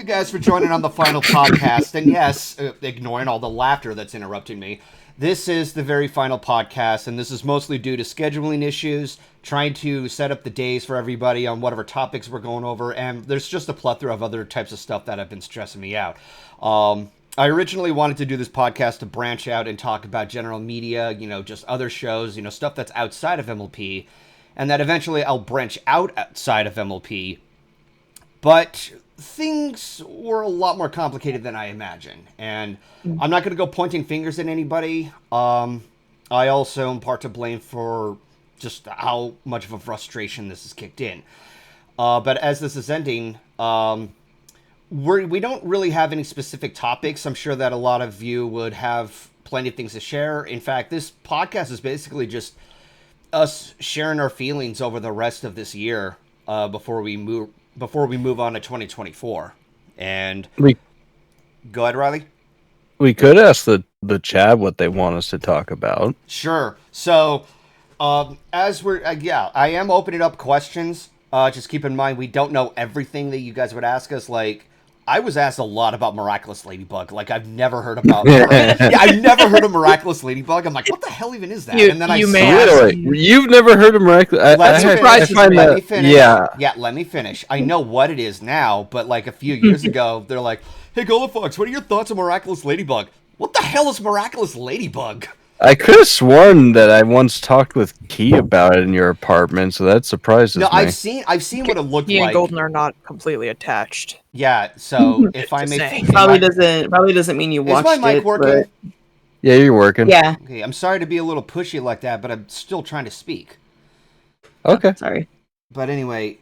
you guys for joining on the final podcast. And yes, ignoring all the laughter that's interrupting me, this is the very final podcast, and this is mostly due to scheduling issues, trying to set up the days for everybody on whatever topics we're going over, and there's just a plethora of other types of stuff that have been stressing me out. I originally wanted to do this podcast to branch out and talk about general media, just other shows, stuff that's outside of MLP, and that eventually I'll branch outside of MLP. But things were a lot more complicated than I imagined, and I'm not going to go pointing fingers at anybody. I also am part to blame for just how much of a frustration this has kicked in. But as this is ending, we don't really have any specific topics. I'm sure that a lot of you would have plenty of things to share. In fact, this podcast is basically just us sharing our feelings over the rest of this year before we move on to 2024. And go ahead, Riley. We could ask the chat what they want us to talk about. Sure. So, as we're I am opening up questions. Just keep in mind we don't know everything that you guys would ask us. Like, I was asked a lot about Miraculous Ladybug. Like, I've never heard about. I've never heard of Miraculous Ladybug. I'm like, what the hell even is that? And then you've never heard of Miraculous? Let me finish. Yeah, let me finish. I know what it is now, but like a few years ago, they're like, "Hey, GoldenFox, what are your thoughts on Miraculous Ladybug?" What the hell is Miraculous Ladybug? I could have sworn that I once talked with Key about it in your apartment, so that surprises me. No, I've seen what it looked like. Key and Golden are not completely attached. Yeah, so if I may, probably doesn't mean you watched it. Is my mic working? But... Yeah, you're working. Yeah. Okay, I'm sorry to be a little pushy like that, but I'm still trying to speak. Okay. Sorry. But anyway,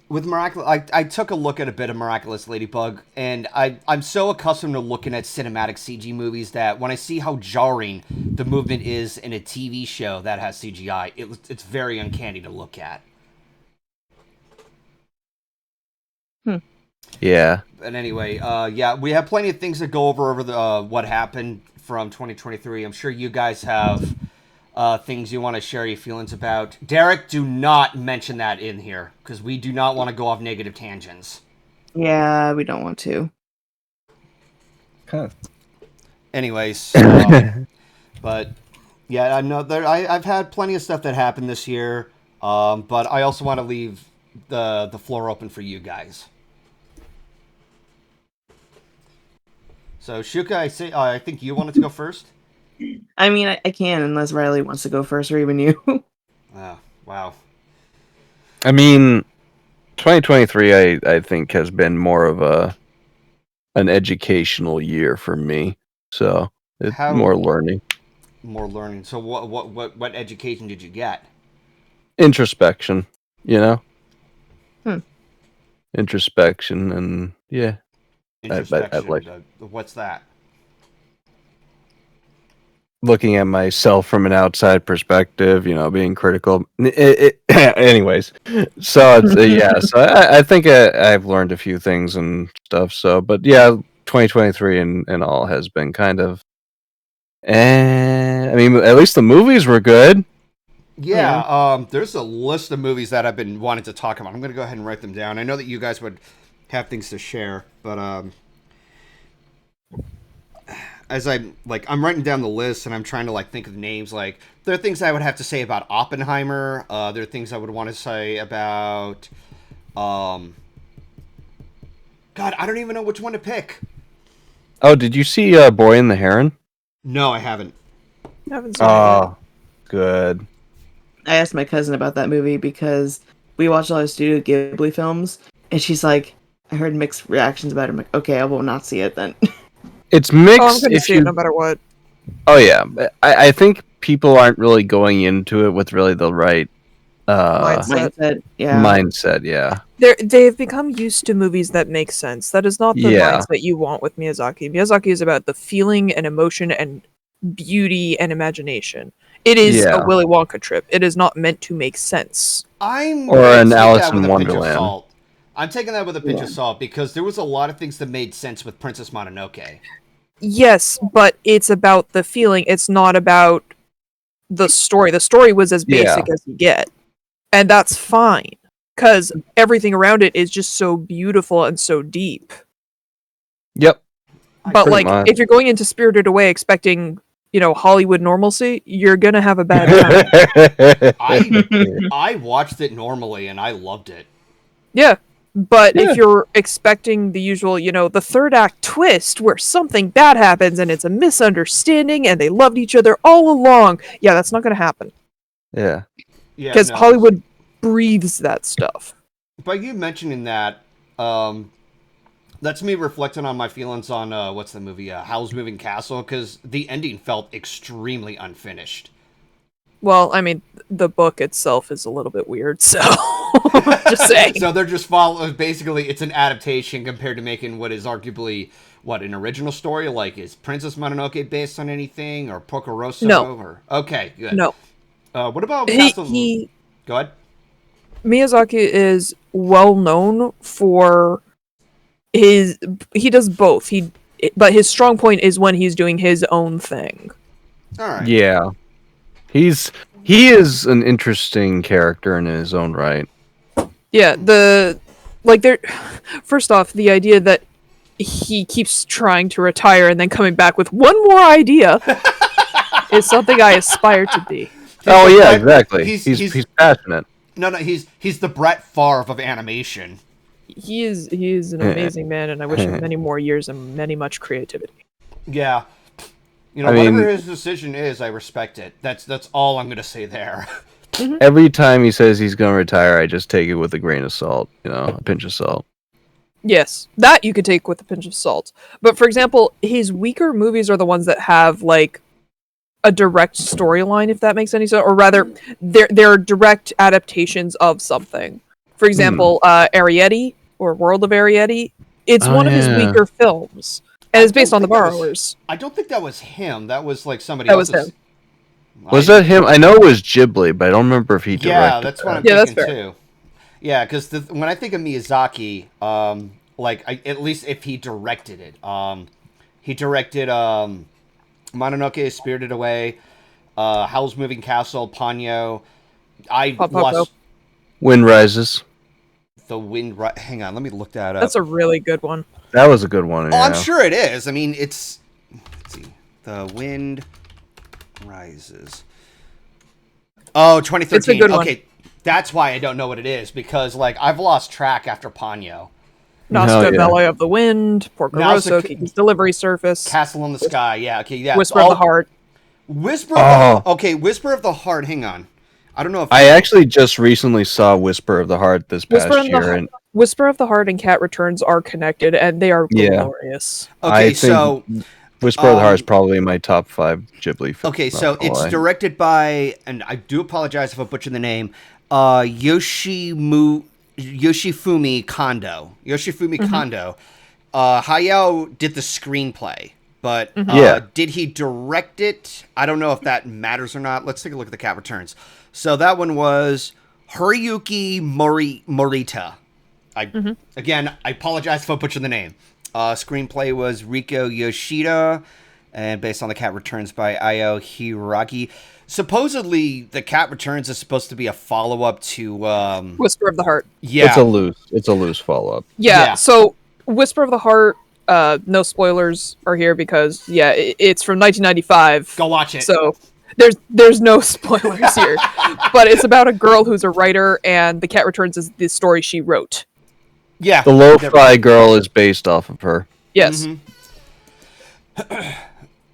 with Miraculous, I took a look at a bit of Miraculous Ladybug, and I'm so accustomed to looking at cinematic CG movies that when I see how jarring the movement is in a TV show that has CGI, it's very uncanny to look at. Yeah. But anyway, we have plenty of things to go over the what happened from 2023. I'm sure you guys have things you want to share your feelings about. Derek, do not mention that in here, because we do not want to go off negative tangents. Yeah, we don't want to. Anyways, but yeah, I know I've had plenty of stuff that happened this year, but I also want to leave the floor open for you guys. So Shuka, I think you wanted to go first. I mean, I can, unless Riley wants to go first, or even you. Oh, wow. I mean, 2023, I think, has been more of an educational year for me. So it's more learning. More learning. So what education did you get? Introspection. Introspection, and yeah. Introspection. What's that? Looking at myself from an outside perspective, being critical. Anyways, so it's, so I think I've learned a few things and stuff. So, but yeah, 2023 and all has been kind of. I mean, at least the movies were good. Yeah, there's a list of movies that I've been wanting to talk about. I'm going to go ahead and write them down. I know that you guys would have things to share, but as I'm writing down the list and I'm trying to think of names. Like, there are things I would have to say about Oppenheimer. There are things I would want to say about God, I don't even know which one to pick. Oh, did you see Boy and the Heron? No, I haven't. I haven't seen it yet. Good. I asked my cousin about that movie because we watched all the Studio Ghibli films, and she's like, I heard mixed reactions about it. I'm like, okay, I will not see it then. It's mixed. I'm going to see it no matter what. Oh, yeah. I think people aren't really going into it with really the right mindset. Yeah. Mindset, yeah. They've become used to movies that make sense. That is not the mindset you want with Miyazaki. Miyazaki is about the feeling and emotion and beauty and imagination. It is a Willy Wonka trip. It is not meant to make sense. Or an Alice in Wonderland. I'm taking that with a pinch of salt because there was a lot of things that made sense with Princess Mononoke. Yes, but it's about the feeling. It's not about the story. The story was as basic as you get. And that's fine. Because everything around it is just so beautiful and so deep. Yep. But Pretty like, much. if you're going into Spirited Away expecting, Hollywood normalcy, you're gonna have a bad time. I watched it normally and I loved it. Yeah. But Yeah. if you're expecting the usual, the third act twist where something bad happens and it's a misunderstanding and they loved each other all along, yeah, that's not gonna happen. Yeah. Yeah, Because Hollywood breathes that stuff. By you mentioning that, that's me reflecting on my feelings on what's the movie, Howl's Moving Castle, because the ending felt extremely unfinished. Well, I mean, the book itself is a little bit weird, so just saying. So they're just following. Basically, it's an adaptation compared to making what is arguably an original story. Like, is Princess Mononoke based on anything, or Porco Rosso? No. Or okay, good. No. What about Castle? Go ahead. Miyazaki is well known for he does both. But his strong point is when he's doing his own thing. All right. Yeah. He is an interesting character in his own right. Yeah, first off, the idea that he keeps trying to retire and then coming back with one more idea is something I aspire to be. Exactly. He's passionate. No, he's the Brett Favre of animation. He is an amazing man, and I wish him many more years and much creativity. Yeah. Whatever his decision is, I respect it. That's all I'm going to say there. Every time he says he's going to retire, I just take it with a grain of salt, a pinch of salt. Yes, that you could take with a pinch of salt. But for example, his weaker movies are the ones that have like a direct storyline, if that makes any sense, or rather, they're direct adaptations of something. For example, Arrietty or World of Arrietty. It's one of his weaker films. And it's based on The Borrowers. I don't think that was him. That was like somebody else. That was him. Was that him? I know it was Ghibli, but I don't remember if he directed. Yeah, that's what I'm thinking too. Yeah, because when I think of Miyazaki, at least if he directed it, he directed Mononoke, Spirited Away, Howl's Moving Castle, Ponyo. Wind Rises. The Wind. Hang on, let me look that up. That's a really good one. That was a good one. Oh, I'm sure it is. I mean, let's see. The Wind Rises. Oh, 2013. It's a good one. Okay, that's why I don't know what it is, because I've lost track after Ponyo. Nostra Valley of the Wind, Porco Rosso, Kiki's Delivery Service, Castle in the Sky. Yeah, okay, yeah. Whisper of the Heart. Whisper of the Heart. Hang on. I don't know if I actually just recently saw Whisper of the Heart this past year. Whisper of the Heart and Cat Returns are connected, and they are glorious. Okay, so Whisper of the Heart is probably my top 5 Ghibli films. Okay, so it's directed by, and I do apologize if I butcher the name, Yoshifumi Kondo. Kondo. Hayao did the screenplay, but did he direct it? I don't know if that matters or not. Let's take a look at the Cat Returns. So that one was Haruyuki Morita. Again, I apologize if I butcher the name. Screenplay was Riko Yoshida, and based on The Cat Returns by Io Hiraki. Supposedly, The Cat Returns is supposed to be a follow-up to Whisper of the Heart. Yeah, it's a loose follow-up. Yeah. So Whisper of the Heart. No spoilers are here because it's from 1995. Go watch it. So there's no spoilers here, but it's about a girl who's a writer, and The Cat Returns is the story she wrote. Yeah, the Lo-Fi Girl is based off of her. Yes.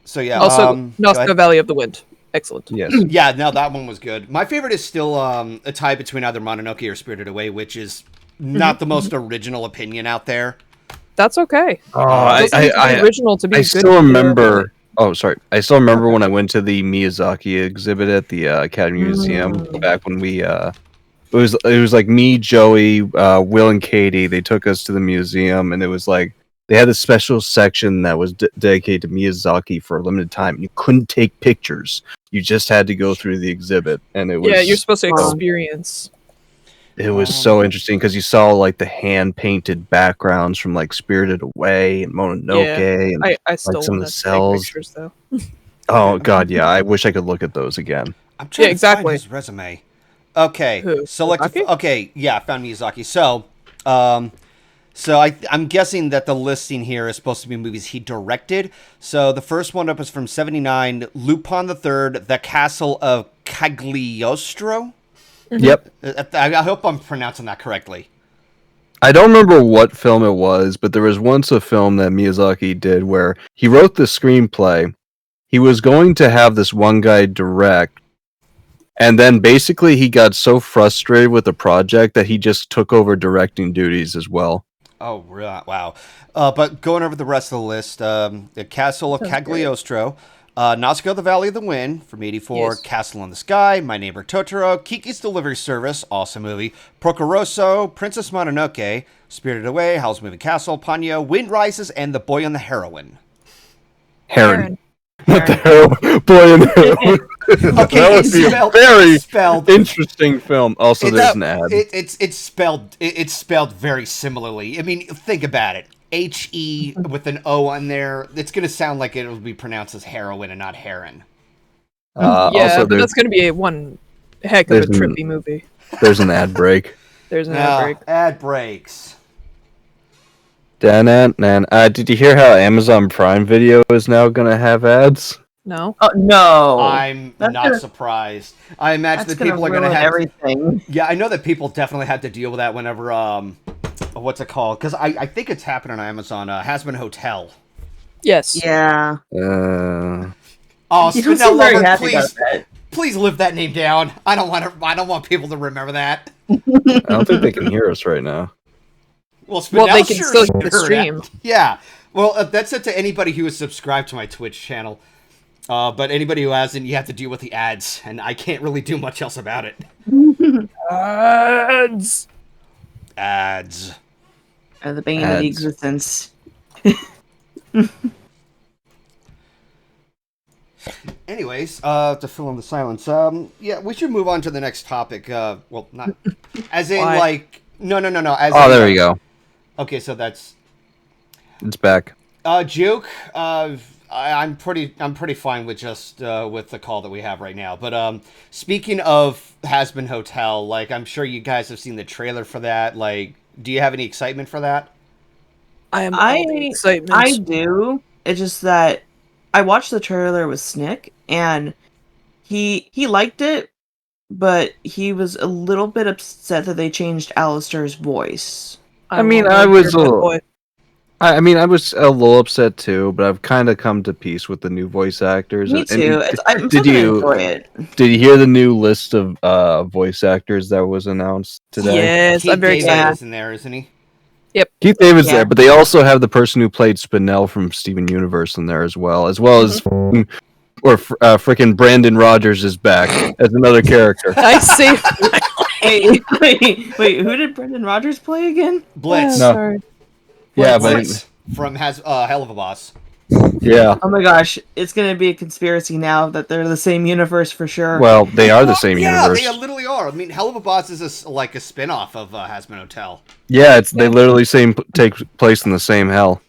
So yeah. Also, Nostra Valley of the Wind. Excellent. Yes. Yeah. No, that one was good. My favorite is still a tie between either Mononoke or Spirited Away, which is not the most original opinion out there. That's okay. Original to be. I still remember. Oh, sorry. I still remember when I went to the Miyazaki exhibit at the Academy Museum back when we. It was like me, Joey, Will, and Katie. They took us to the museum, and it was like they had a special section that was dedicated to Miyazaki for a limited time. You couldn't take pictures; you just had to go through the exhibit, and it was you're supposed to experience. It was so interesting because you saw like the hand-painted backgrounds from like Spirited Away and Mononoke, and I still like, some of the take cells. Pictures, though. Oh God, yeah! I wish I could look at those again. I'm trying to find his resume. Okay, Who? select. Okay, yeah, I found Miyazaki. So, So I'm guessing that the listing here is supposed to be movies he directed. So the first one up is from '79, Lupin III, The Castle of Cagliostro. Yep. I hope I'm pronouncing that correctly. I don't remember what film it was, but there was once a film that Miyazaki did where he wrote the screenplay. He was going to have this one guy direct, and then basically he got so frustrated with the project that he just took over directing duties as well. Oh, wow. But going over the rest of the list, The Castle of Cagliostro, Nausicaa, The Valley of the Wind from '84, yes. Castle in the Sky, My Neighbor Totoro, Kiki's Delivery Service, awesome movie, Porco Princess Mononoke, Spirited Away, Howl's Moving Castle, Ponyo, Wind Rises, and The Boy and the Heroine. Heron. What the hell? Boy and the Heroine. Okay, that would be a very interesting film. Also, there's an ad. It's spelled very similarly. I mean, think about it. H-E with an O on there. It's going to sound like it will be pronounced as heroin and not heron. Also, but that's going to be one heck of a trippy movie. There's an ad break. There's an ad break. Ad breaks. Did you hear how Amazon Prime Video is now going to have ads? No. Oh no! I'm not surprised. I imagine that people are going to have everything. Yeah, I know that people definitely had to deal with that whenever what's it called? Because I think it's happened on Amazon. Has Been Hotel. Yes. Yeah. Oh, Spinell Lover, please live that name down. I don't want people to remember that. I don't think they can hear us right now. Well, they can still hear the stream. Yeah. Well, that's it to anybody who is subscribed to my Twitch channel. But anybody who hasn't, you have to deal with the ads, and I can't really do much else about it. Ads. The bane of the existence. Anyways, to fill in the silence, yeah, we should move on to the next topic. Well, not as in like no. As there you go. Okay, so it's back. Juke. I'm pretty fine with just with the call that we have right now. But speaking of Has Been Hotel, like I'm sure you guys have seen the trailer for that. Like, do you have any excitement for that? I do. It's just that I watched the trailer with Snick, and he liked it, but he was a little bit upset that they changed Alistair's voice. I was a little upset too, but I've kind of come to peace with the new voice actors. Me too. Did you hear the new list of voice actors that was announced today? Yes, Keith I'm very excited. excited. Is in there, isn't he? Yep. Keith David's there, but they also have the person who played Spinell from Steven Universe in there as well as freaking Brandon Rogers is back as another character. I say. Wait, who did Brendan Rogers play again? Blitz. No. Sorry. Yeah, Blitz from Hell of a Boss. Yeah. Oh my gosh, it's gonna be a conspiracy now that they're the same universe for sure. Well, they are the same universe. Yeah, they literally are. I mean, Hell of a Boss is like a spin-off of Has Been Hotel. Yeah, they literally take place in the same hell.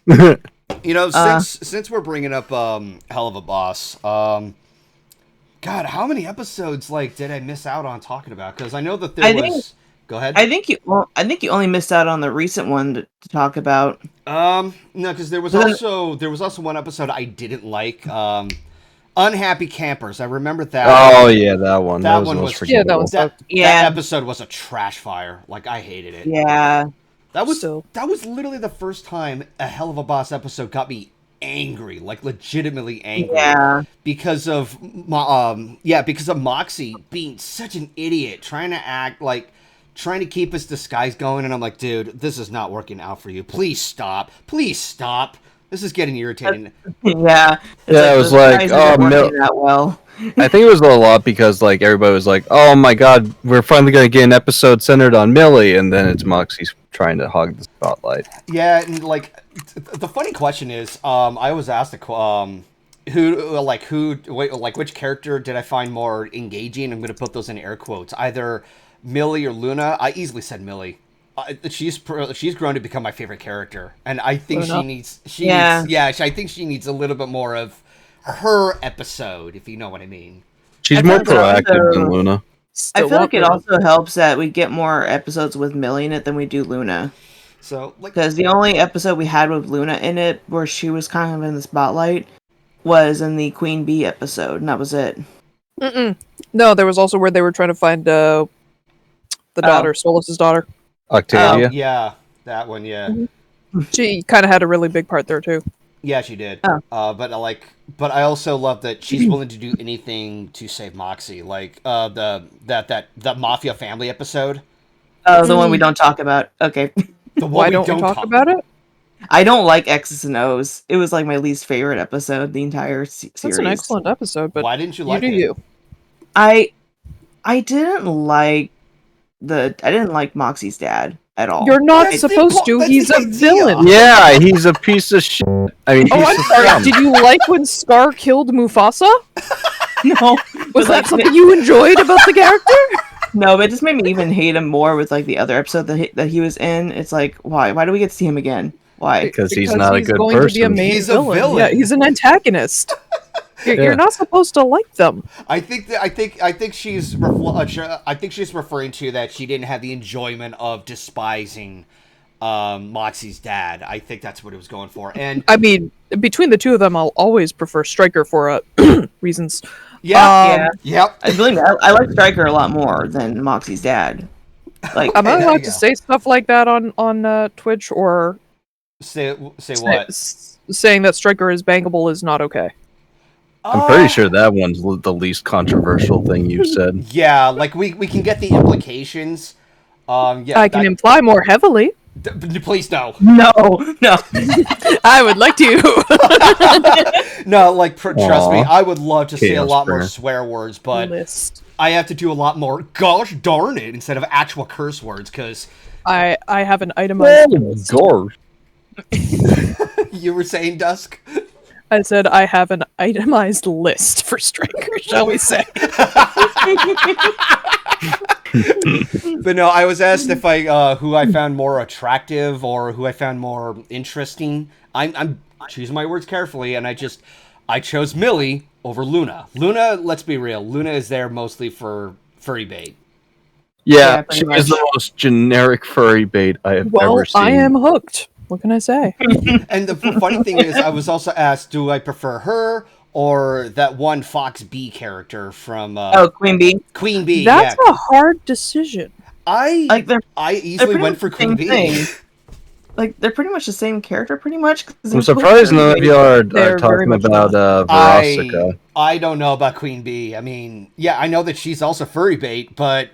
You know, since we're bringing up Hell of a Boss, God, how many episodes did I miss out on talking about? Because I know that go ahead. I think you only missed out on the recent one to talk about. No, because there was also one episode I didn't like. Unhappy Campers. I remember that. Oh yeah, that one. That was that episode was a trash fire. Like, I hated it. Yeah. That was literally the first time a Hell of a Boss episode got me angry, like legitimately angry. Yeah. Because of Moxie being such an idiot, trying to keep his disguise going, and I'm like, dude, this is not working out for you. Please stop. This is getting irritating. Yeah. It was like, that well. I think it was a lot because everybody was like, oh my god, we're finally gonna get an episode centered on Millie, and then it's Moxie's trying to hog the spotlight. Yeah, and the funny question is, I was asked which character did I find more engaging? I'm gonna put those in air quotes. Either Millie or Luna. I easily said Millie. She's grown to become my favorite character, and I think I think she needs a little bit more of her episode, if you know what I mean. She's more proactive than Luna. I feel like it also helps that we get more episodes with Millie in it than we do Luna. So, like, because the only episode we had with Luna in it where she was kind of in the spotlight was in the Queen Bee episode, and that was it. No, there was also where they were trying to find the daughter, Stolas' daughter. Octavia? Oh, yeah, that one, yeah. Mm-hmm. She kind of had a really big part there, too. Yeah, she did. Oh. But I also love that she's willing to do anything to save Moxie. Like the Mafia family episode. Oh, the one we don't talk about. Okay. The one Why don't we talk about it? I don't like X's and O's. It was like my least favorite episode the entire series. That's an excellent episode, but why didn't you like it? You. I didn't like Moxie's dad at all. You're not supposed to. He's a villain. Yeah, he's a piece of shit. I mean, I'm sorry. Did you like when Scar killed Mufasa? No. Was that something you enjoyed about the character? No, but it just made me even hate him more with like the other episode that he was in. It's like, why? Why do we get to see him again? Why? Because he's not a good going person. To be a main He's villain. a villain. Yeah, he's an antagonist. You're not supposed to like them. I think she's referring to that she didn't have the enjoyment of despising Moxie's dad. I think that's what it was going for. And I mean, between the two of them, I'll always prefer Stryker for reasons. Yeah. Yep. I believe I like Stryker a lot more than Moxie's dad. Like, am I allowed to say stuff like that on Twitch, or say what? Saying that Stryker is bangable is not okay. I'm pretty sure that one's the least controversial thing you've said. Yeah, like we can get the implications. Yeah, I can imply more heavily. Please no. No. I would like to. No, like trust me, I would love to say a lot more swear words, but I have to do a lot more gosh darn it instead of actual curse words because I have an itemized. Gosh. You were saying, Dusk? I said I have an itemized list for Stryker, shall we say? But no, I was asked if who I found more attractive or who I found more interesting. I'm choosing my words carefully, and I chose Millie over Luna. Luna, let's be real, Luna is there mostly for furry bait. Yeah, she is the most generic furry bait I have ever seen. I am hooked. What can I say? And the funny thing is, I was also asked, do I prefer her or that one Fox B character from Queen Bee? Queen Bee. That's a hard decision. I easily went for Queen Bee. Like, they're pretty much the same character, pretty much. I'm surprised none of you are talking about Veronica. I don't know about Queen Bee. I mean, yeah, I know that she's also furry bait, but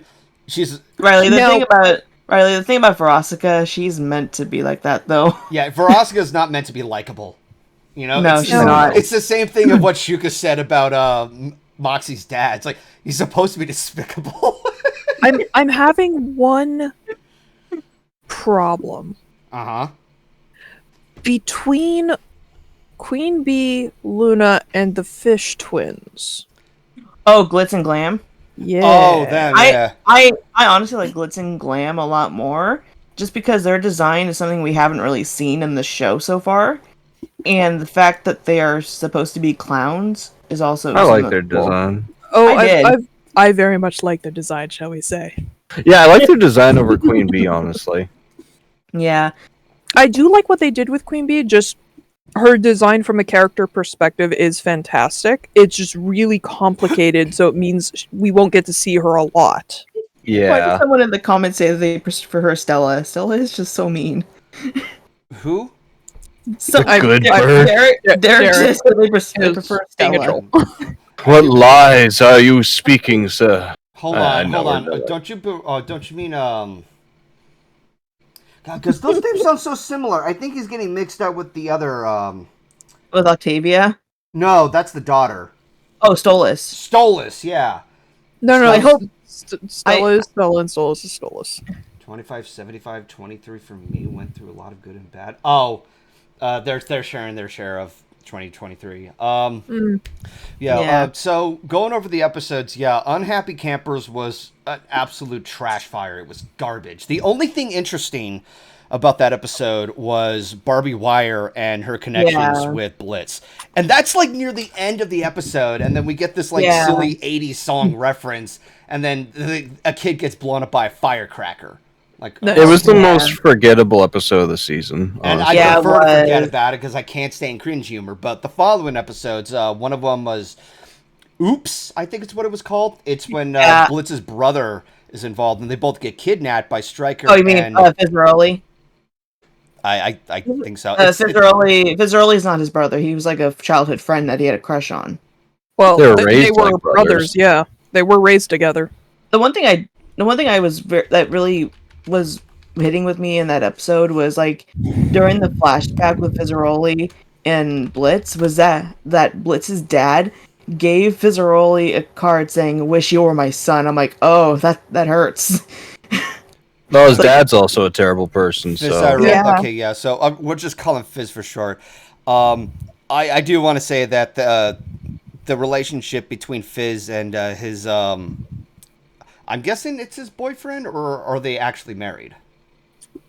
she's... Riley, the thing about Veronica, she's meant to be like that, though. Yeah, Veronica's not meant to be likable. You know? No, she's not. It's the same thing of what Shuka said about Moxie's dad. It's like, he's supposed to be despicable. I'm having one problem. Uh-huh. Between Queen Bee, Luna, and the Fish Twins. Oh, Glitz and Glam? Yeah. Oh, them, yeah. I honestly like Glitz and Glam a lot more, just because their design is something we haven't really seen in the show so far. And the fact that they are supposed to be clowns is also... I like their design. Oh, I very much like their design, shall we say. Yeah, I like their design over Queen Bee, honestly. Yeah. I do like what they did with Queen Bee, just her design from a character perspective is fantastic. It's just really complicated, so it means we won't get to see her a lot. Yeah. Why did someone in the comments say they prefer Stella? Stella is just so mean. Who? So good bird. They're just they prefer Stella. What lies are you speaking, sir? Hold on. Don't you mean because those names sound so similar. I think he's getting mixed up with the other With Octavia? No, that's the daughter. Oh, Stolas, yeah. No, I hope Stella is Stella and Stolas is Stolas. 25, 75, 23 for me. Went through a lot of good and bad. Oh, they're sharing their share of 2023. So going over the episodes, Unhappy Campers was an absolute trash fire. It was garbage. The only thing interesting about that episode was Barbie Wire and her connections with Blitz. And that's like near the end of the episode, and then we get this silly 80s song reference, and then a kid gets blown up by a firecracker. Like, it was the most forgettable episode of the season, and I prefer to forget about it because I can't stand cringe humor. But the following episodes, one of them was Oops, I think it's what it was called. It's when Blitz's brother is involved, and they both get kidnapped by Stryker. Oh, you mean Fizzaroli? I think so. Fizzaroli's not his brother. He was like a childhood friend that he had a crush on. Well, they were like brothers. Yeah, they were raised together. The one thing I was that really was hitting with me in that episode was like during the flashback with Fizzaroli and Blitz was that Blitz's dad gave Fizzaroli a card saying "Wish you were my son." I'm like, oh, that hurts. No, his dad's also a terrible person. So okay, yeah. So we'll just call him Fizz for short. I do want to say that the relationship between Fizz and his I'm guessing it's his boyfriend, or are they actually married?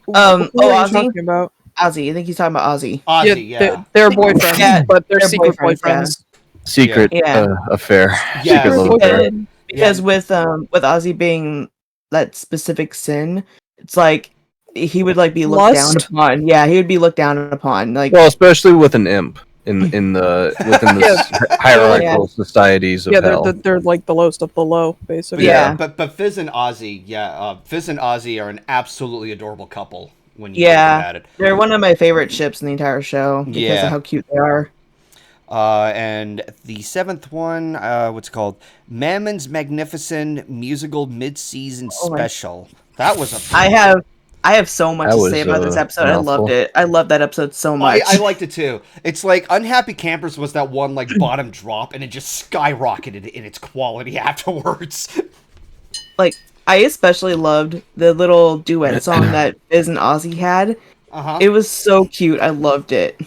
What are you talking about? Ozzy. I think he's talking about Ozzy. Ozzy, yeah. They're boyfriends, but they're secret boyfriends. Secret affair. Yeah. Secret love affair. Because with Ozzy being that specific sin, it's like he would like be looked down upon. Yeah, he would be looked down upon. Like, well, especially with an imp within the hierarchical societies of hell. They're like the lowest of the low, basically. But Fizz and Ozzy, Fizz and Ozzy are an absolutely adorable couple. When you think about it, they're one of my favorite ships in the entire show because of how cute they are. And the seventh one, what's it called? Mammon's Magnificent Musical Mid-Season Special. That was a... I have so much to say about this episode. I loved it. I love that episode so much. I liked it too. It's like Unhappy Campers was that one like bottom drop, and it just skyrocketed in its quality afterwards. Like, I especially loved the little duet song that Fizz and Ozzy had. It was so cute. I loved it.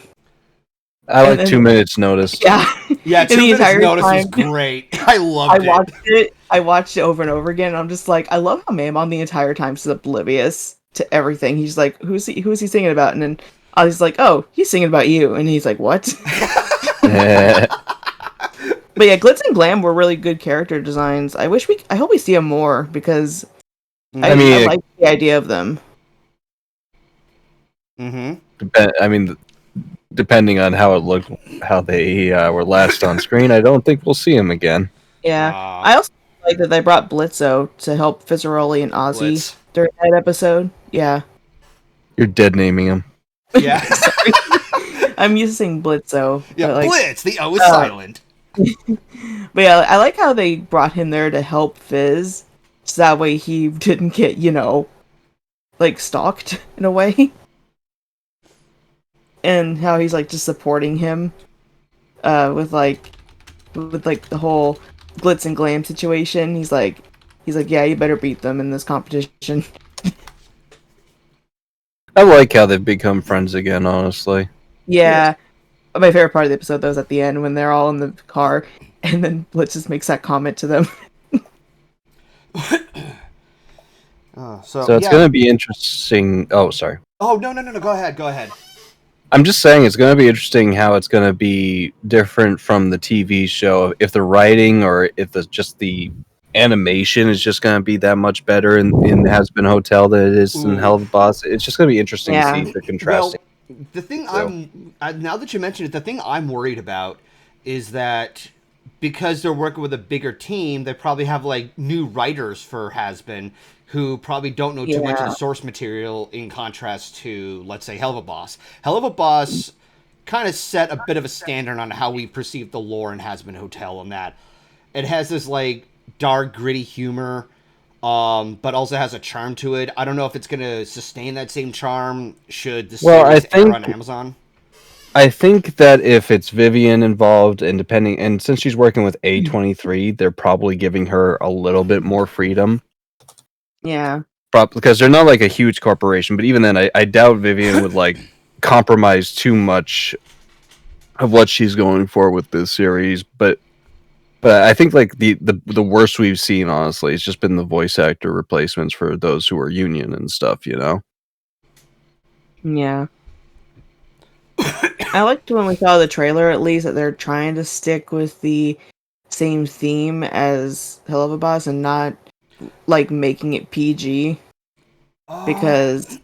I like 2 minutes notice. Yeah, 2 minutes notice was great. I loved it. I watched it over and over again. And I'm just like, I love how Mammon the entire time is oblivious to everything. He's like, who's he singing about? And then Ozzy's like, oh, he's singing about you. And he's like, what? But yeah, Glitz and Glam were really good character designs. I hope we see them more because I like the idea of them. Depending on how it looked, how they were last on screen, I don't think we'll see them again. Yeah, I also like that they brought Blitzo to help Fizzaroli and Ozzy during that episode. Yeah, you're dead naming him. Yeah, I'm used to saying Blitzo. Yeah, Blitz. The O is silent. But yeah, I like how they brought him there to help Fizz, so that way he didn't get like stalked in a way. And how he's like just supporting him with the whole Glitz and Glam situation. He's like, yeah, you better beat them in this competition. I like how they've become friends again, honestly. Yeah. My favorite part of the episode though is at the end when they're all in the car and then Blitz just makes that comment to them. So it's gonna be interesting. Oh, sorry. Oh no, go ahead. I'm just saying it's going to be interesting how it's going to be different from the TV show. If the writing or if just the animation is just going to be that much better in Has Been Hotel than it is in Hell of a Boss. It's just going to be interesting to see the contrasting. Well, the thing now that you mentioned it, the thing I'm worried about is that because they're working with a bigger team, they probably have like new writers for Has Been who probably don't know too much of the source material in contrast to, let's say, Hell of a Boss. Hell of a Boss kind of set a bit of a standard on how we perceive the lore in Has Been Hotel, in that it has this, like, dark, gritty humor, but also has a charm to it. I don't know if it's going to sustain that same charm should the series air on Amazon. I think that if it's Vivian involved, and since she's working with A23, they're probably giving her a little bit more freedom. Yeah. Because they're not like a huge corporation, but even then, I doubt Vivian would like compromise too much of what she's going for with this series. But I think like the worst we've seen, honestly, has just been the voice actor replacements for those who are union and stuff. Yeah. I liked when we saw the trailer, at least, that they're trying to stick with the same theme as Hell of a Boss and not like making it PG. because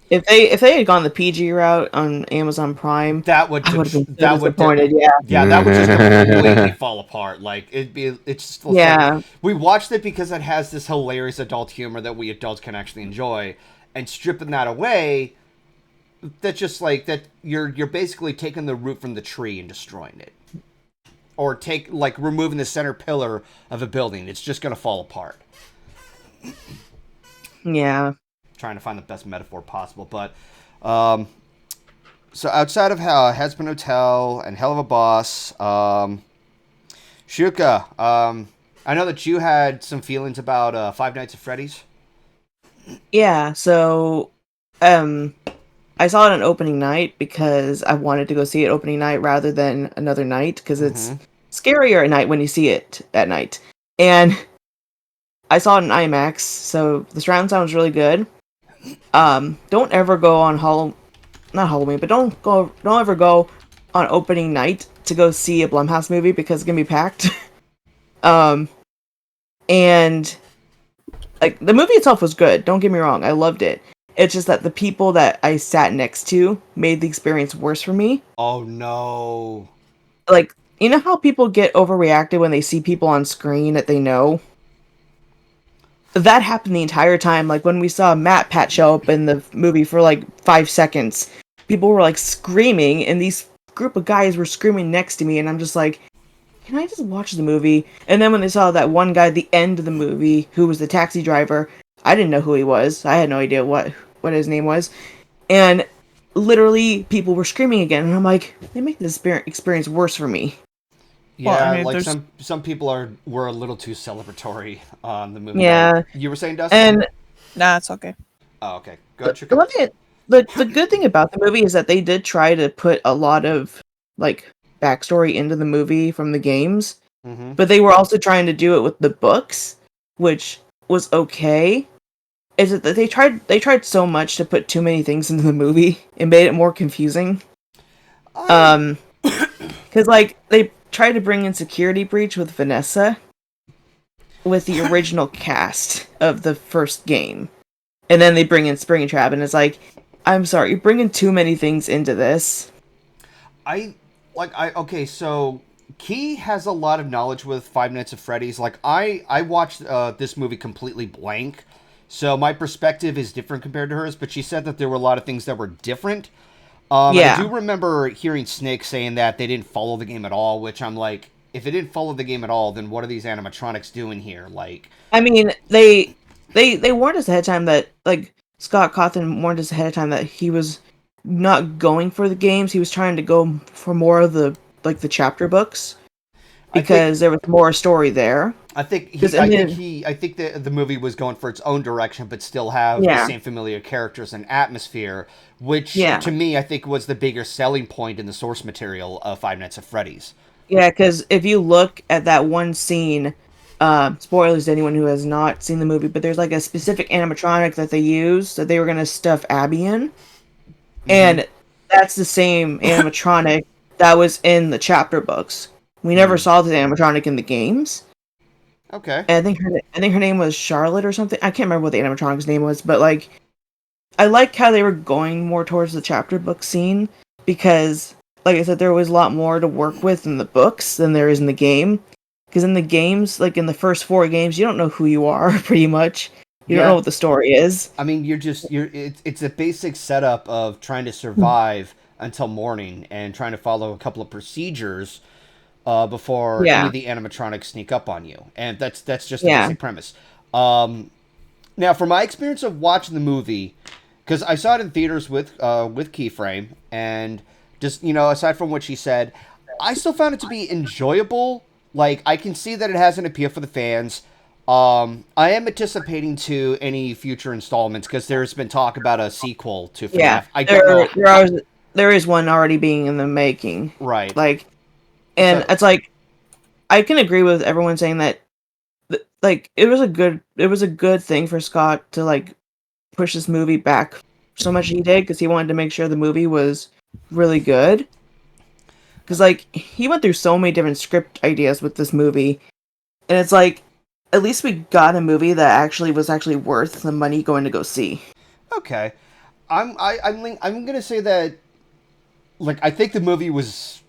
if they had gone the PG route on Amazon Prime, I would have been so disappointed. That would just completely fall apart. Like it's like, we watched it because it has this hilarious adult humor that we adults can actually enjoy, and stripping that away, that's just like that. You're basically taking the root from the tree and destroying it, or removing the center pillar of a building. It's just gonna fall apart. Yeah. Trying to find the best metaphor possible, but so outside of Husband Hotel and Hell of a Boss, Shuka, I know that you had some feelings about Five Nights at Freddy's. Yeah, so I saw it on opening night because I wanted to go see it opening night rather than another night, because it's scarier at night when you see it at night. And I saw it in IMAX, so the surround sound was really good. Don't ever go on not Halloween, but don't ever go on opening night to go see a Blumhouse movie because it's gonna be packed. And like the movie itself was good. Don't get me wrong, I loved it. It's just that the people that I sat next to made the experience worse for me. Oh no! Like, you know how people get overreacted when they see people on screen that they know? That happened the entire time. Like when we saw Matt Pat show up in the movie for like 5 seconds, people were like screaming, and these group of guys were screaming next to me, and I'm just like, can I just watch the movie? And then when they saw that one guy at the end of the movie who was the taxi driver, I didn't know who he was. I had no idea what his name was. And literally people were screaming again, and I'm like, they make this experience worse for me. Yeah, well, I mean, like some people were a little too celebratory on the movie. Yeah. You were saying, Dustin? Nah, it's okay. Oh, okay. Good. The good thing about the movie is that they did try to put a lot of like backstory into the movie from the games, but they were also trying to do it with the books, which was okay. Is it that they tried so much to put too many things into the movie and made it more confusing? Because like they tried to bring in Security Breach with Vanessa with the original cast of the first game, and then they bring in Springtrap, and it's like, I'm sorry, you're bringing too many things into this. Okay, so Key has a lot of knowledge with Five Nights at Freddy's. Like I watched this movie completely blank, so my perspective is different compared to hers. But she said that there were a lot of things that were different. I do remember hearing Snake saying that they didn't follow the game at all, which I'm like, if it didn't follow the game at all, then what are these animatronics doing here? Like, I mean, they warned us ahead of time that, like, Scott Cawthon warned us ahead of time that he was not going for the games. He was trying to go for more of the chapter books because there was more story there. I think the movie was going for its own direction, but still have the same familiar characters and atmosphere, which to me I think was the bigger selling point in the source material of Five Nights at Freddy's. Yeah, because if you look at that one scene, spoilers to anyone who has not seen the movie, but there's like a specific animatronic that they used that they were going to stuff Abby in, and that's the same animatronic that was in the chapter books. We never saw the animatronic in the games. Okay. And I think her name was Charlotte or something. I can't remember what the animatronic's name was, but like, I like how they were going more towards the chapter book scene because, like I said, there was a lot more to work with in the books than there is in the game. Because in the games, like in the first 4 games, you don't know who you are pretty much. You don't know what the story is. I mean, it's a basic setup of trying to survive until morning and trying to follow a couple of procedures before any of the animatronics sneak up on you, and that's just the basic premise. Now, from my experience of watching the movie, because I saw it in theaters with Keyframe, and just aside from what she said, I still found it to be enjoyable. Like, I can see that it has an appeal for the fans. I am anticipating to any future installments because there's been talk about a sequel to FNAF. Yeah, there is one already being in the making. Right. Like. And it's like, I can agree with everyone saying that, like, it was a good thing for Scott to like push this movie back so much he did because he wanted to make sure the movie was really good. Because like he went through so many different script ideas with this movie, and it's like, at least we got a movie that was actually worth the money going to go see. Okay. I'm gonna say that, like, I think the movie was,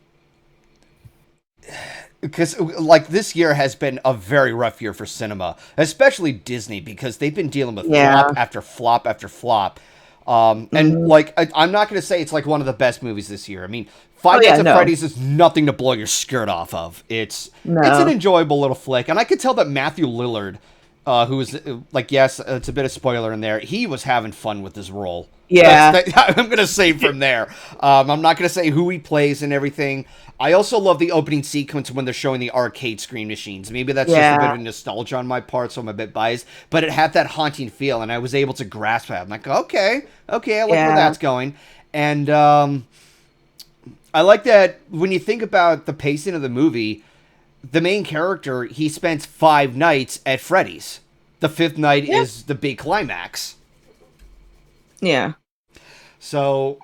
because, like, this year has been a very rough year for cinema, especially Disney, because they've been dealing with flop after flop after flop. And like, I'm not gonna say it's like one of the best movies this year. I mean, Five Nights at Freddy's is nothing to blow your skirt off of. It's an enjoyable little flick, and I could tell that Matthew Lillard, who was like, yes, it's a bit of spoiler in there, he was having fun with his role. Yeah, I'm gonna say from there. I'm not gonna say who he plays and everything. I also love the opening sequence when they're showing the arcade screen machines. Maybe that's just a bit of nostalgia on my part, so I'm a bit biased. But it had that haunting feel, and I was able to grasp it. I'm like, okay, I like where that's going. And I like that when you think about the pacing of the movie, the main character, he spends 5 nights at Freddy's. The 5th night is the big climax. Yeah. So,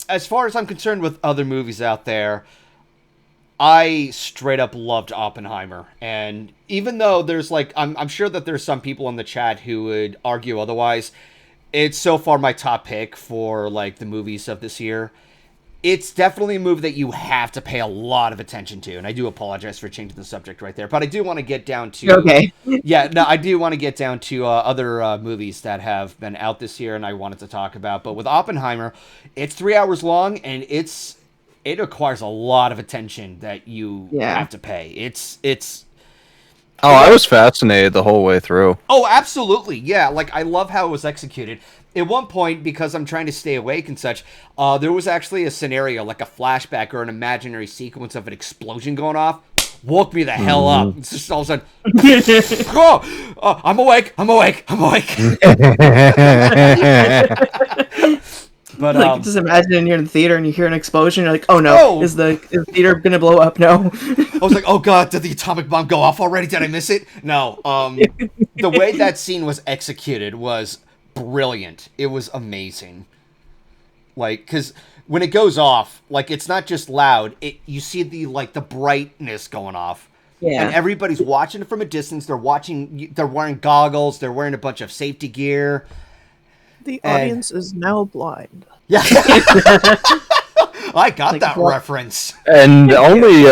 as far as I'm concerned with other movies out there, I straight up loved Oppenheimer. And even though there's like, I'm sure that there's some people in the chat who would argue otherwise, it's so far my top pick for like the movies of this year. It's definitely a movie that you have to pay a lot of attention to. And I do apologize for changing the subject right there. But I do want to get down to... Okay. I do want to get down to other movies that have been out this year and I wanted to talk about. But with Oppenheimer, it's 3 hours long and it requires a lot of attention that you have to pay. It's I was fascinated the whole way through. Oh, absolutely. Yeah, like I love how it was executed. At one point, because I'm trying to stay awake and such, there was actually a scenario, like a flashback or an imaginary sequence of an explosion going off. Woke me the hell up. It's just all of a sudden, I'm awake. But like, just imagine you're in the theater and you hear an explosion. You're like, oh no, is the theater gonna blow up? No. I was like, oh god, did the atomic bomb go off already? Did I miss it? No. The way that scene was executed was brilliant. It was amazing. Like, because when it goes off, like, it's not just loud. You see the brightness going off. Yeah. And everybody's watching it from a distance. They're wearing goggles. They're wearing a bunch of safety gear. The audience is now blind. Yeah. I got that reference. And only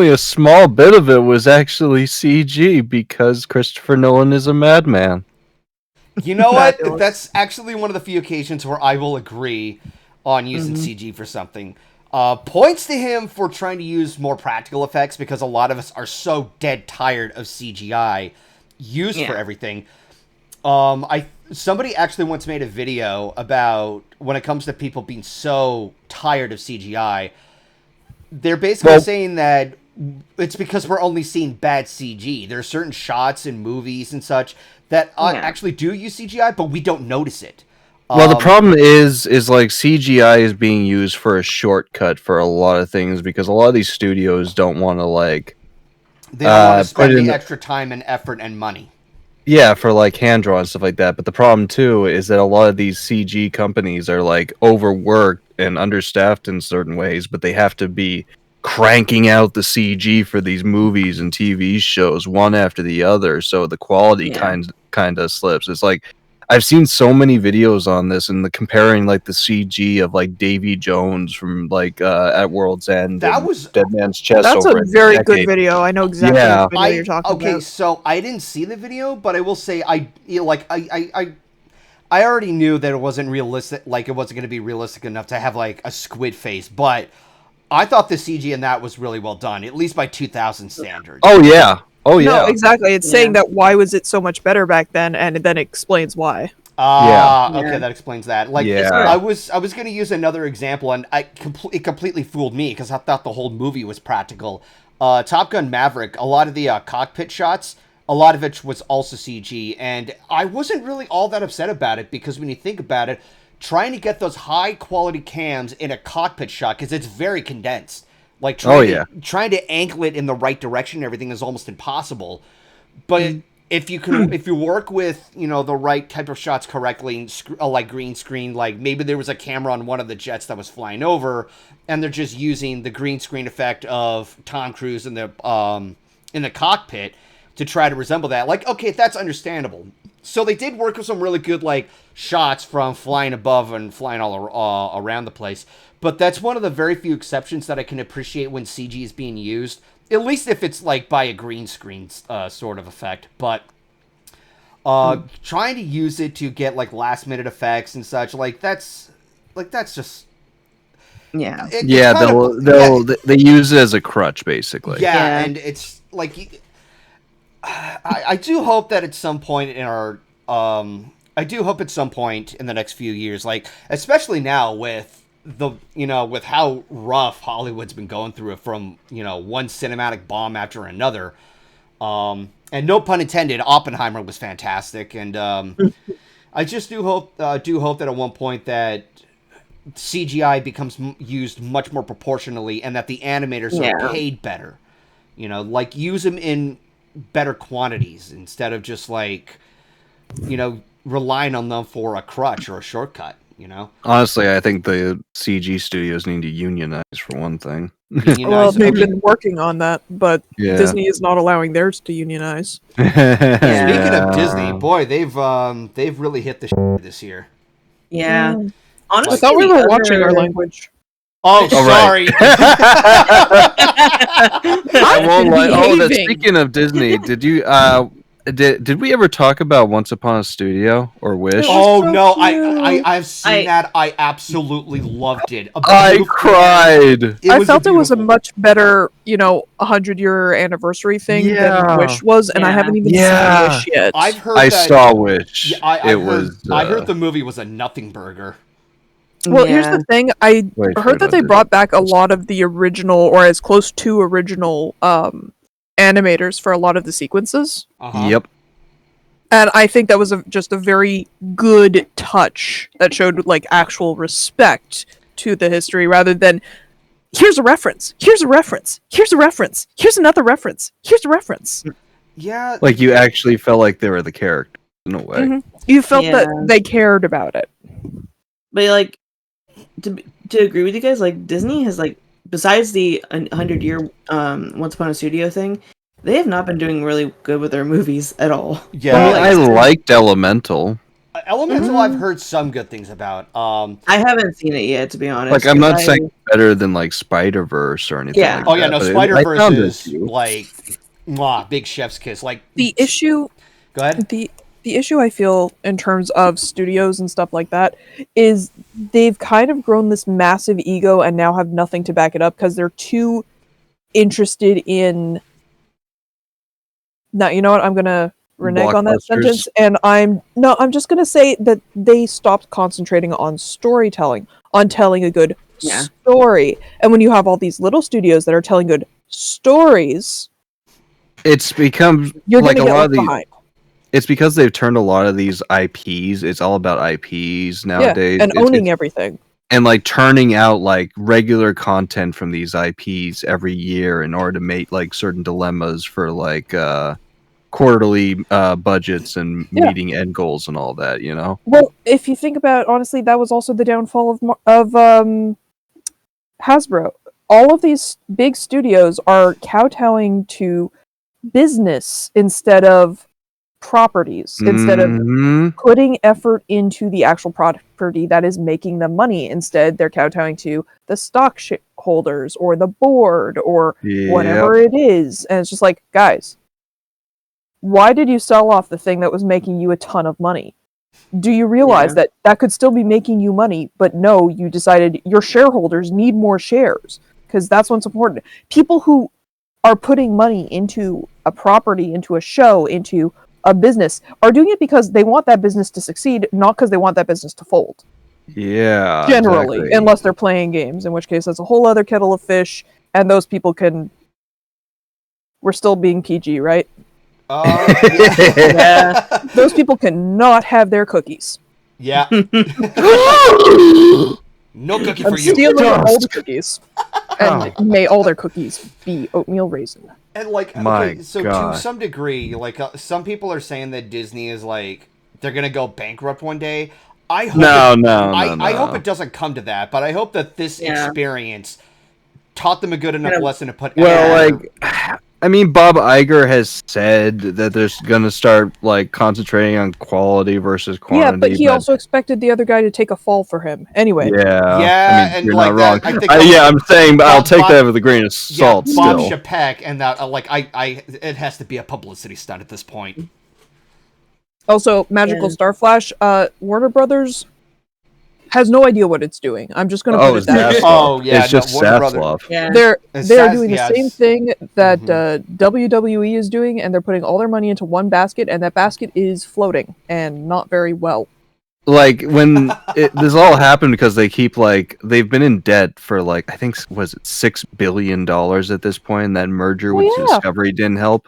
a small bit of it was actually CG because Christopher Nolan is a madman. You know what? That's actually one of the few occasions where I will agree on using CG for something. Points to him for trying to use more practical effects because a lot of us are so dead tired of CGI used for everything. Somebody actually once made a video about when it comes to people being so tired of CGI. They're basically saying that it's because we're only seeing bad CG. There are certain shots in movies and such that actually do use CGI, but we don't notice it. Well, the problem is like CGI is being used for a shortcut for a lot of things because a lot of these studios don't want to they don't want to spend the extra time and effort and money. Yeah, for like hand draw and stuff like that. But the problem too is that a lot of these CG companies are like overworked and understaffed in certain ways, but they have to be cranking out the CG for these movies and TV shows one after the other, so the quality kind of slips. It's like I've seen so many videos on this and comparing like the CG of like Davy Jones from like at World's End. That was Dead Man's Chest. That's a very good video. I know exactly what video you're talking about. Okay, so I didn't see the video, but I will say I already knew that it wasn't realistic. Like it wasn't going to be realistic enough to have like a squid face, but I thought the CG in that was really well done, at least by 2000 standards. Oh yeah. No, exactly. It's saying that why was it so much better back then, and then it explains why. Okay, that explains that. Like, I was going to use another example, and it completely fooled me because I thought the whole movie was practical. Top Gun Maverick, a lot of the cockpit shots, a lot of it was also CG, and I wasn't really all that upset about it because when you think about it, trying to get those high quality cams in a cockpit shot because it's very condensed. Like trying to angle it in the right direction and everything is almost impossible. But if you work with, the right type of shots correctly, like green screen, like maybe there was a camera on one of the jets that was flying over and they're just using the green screen effect of Tom Cruise in the cockpit to try to resemble that. Like, okay, that's understandable. So they did work with some really good like shots from flying above and flying all around the place. But that's one of the very few exceptions that I can appreciate when CG is being used. At least if it's like by a green screen sort of effect. But trying to use it to get like last minute effects and such, that's just yeah. They use it as a crutch basically. Yeah, and it's like I do hope that at some point in our I do hope at some point in the next few years, like especially now with with how rough Hollywood's been going through it from one cinematic bomb after another, and no pun intended, Oppenheimer was fantastic, and I just do hope that at one point that CGI becomes used much more proportionally, and that the animators are paid better. Like use them in better quantities instead of just like relying on them for a crutch or a shortcut. Honestly, I think the CG studios need to unionize for one thing. Well, they've been working on that, but Disney is not allowing theirs to unionize. Speaking of Disney, boy, they've really hit the this year. Yeah. Honestly, I thought we were watching our language. Oh, sorry. I won't lie. Speaking of Disney, did you did we ever talk about Once Upon a Studio or Wish? Oh no, I've seen that. I absolutely loved it. I cried. I felt it was a much better, 100-year anniversary thing than Wish was, and I haven't even seen Wish yet. I saw Wish. I heard the movie was a nothing burger. Well, here's the thing. I heard that they brought back a lot of the original, or as close to original, animators for a lot of the sequences. Yep. And I think that was just a very good touch that showed like actual respect to the history, rather than here's a reference, here's a reference, here's a reference, here's another reference, here's a reference. Yeah. Like you actually felt like they were the character in a way. Mm-hmm. You felt that they cared about it. But like to agree with you guys, like Disney has like, besides the 100-year Once Upon a Studio thing, they have not been doing really good with their movies at all. Yeah, I liked Elemental. Elemental, I've heard some good things about. I haven't seen it yet, to be honest. Like, I'm not saying better than like Spider-Verse or anything. Yeah. Like no, Spider-Verse is like big chef's kiss. Like the issue. Go ahead. The issue I feel in terms of studios and stuff like that is they've kind of grown this massive ego and now have nothing to back it up because they're too interested in. Now, you know what? I'm gonna renege on that sentence, and I'm just gonna say that they stopped concentrating on storytelling, on telling a good story. And when you have all these little studios that are telling good stories, it's become you're like a lot of behind. It's because they've turned a lot of these IPs. It's all about IPs nowadays, and owning everything, and like turning out like regular content from these IPs every year in order to make like certain dilemmas for like quarterly budgets and meeting end goals and all that. Well, if you think about it, honestly, that was also the downfall of Hasbro. All of these big studios are kowtowing to business instead of properties, instead of putting effort into the actual property that is making them money. Instead, they're kowtowing to the stock holders or the board or whatever it is. And it's just like, guys, why did you sell off the thing that was making you a ton of money? Do you realize that could still be making you money, but no, you decided your shareholders need more shares because that's what's important. People who are putting money into a property, into a show, into a business are doing it because they want that business to succeed, not because they want that business to fold. Yeah, generally, exactly. Unless they're playing games, in which case that's a whole other kettle of fish, and those people can. We're still being PG, right? Those people cannot have their cookies. Yeah. No cookie for you. Stealing all the cookies, and may all their cookies be oatmeal raisin. And like, to some degree, like some people are saying that Disney is like they're gonna go bankrupt one day. I hope I hope it doesn't come to that, but I hope that this experience taught them a good enough lesson to put. Well, I mean, Bob Iger has said that there's going to start like concentrating on quality versus quantity. Yeah, but he also expected the other guy to take a fall for him. Anyway. Yeah. I mean, and you're like not wrong. that, I think I'm saying, but I'll take that with a grain of salt. Bob still. Chapek, and that it has to be a publicity stunt at this point. Also, Magical Starflash, Warner Brothers has no idea what it's doing. I'm just going to put it that way. Oh, yeah. It's just Zaslav. Yeah. They're doing the same thing that WWE is doing, and they're putting all their money into one basket, and that basket is floating, and not very well. Like, when this all happened because they keep, like, they've been in debt for, like, I think, was it $6 billion at this point, and that merger with Discovery didn't help.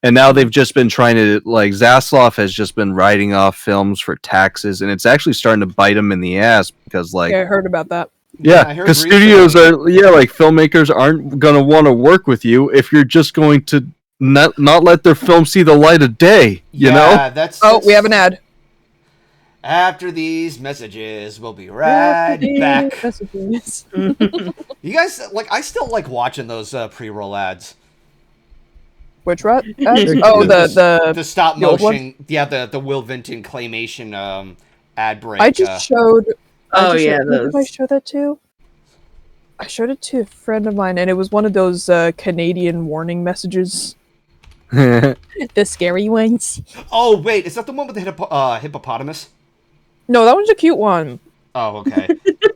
And now they've just been trying to, like, Zaslav has just been writing off films for taxes, and it's actually starting to bite them in the ass because, like... Yeah, I heard about that. Yeah, because studios are, like, filmmakers aren't going to want to work with you if you're just going to not let their film see the light of day, you know? That's... we have an ad. After these messages, we'll be right back. You guys, like, I still like watching those pre-roll ads. Which ads? Oh, the stop motion. Yeah, the Will Vinton claymation ad break. I just showed. Those. Did I show that too? I showed it to a friend of mine, and it was one of those Canadian warning messages. The scary ones. Oh wait, is that the one with the hippopotamus? No, that one's a cute one. Oh, okay.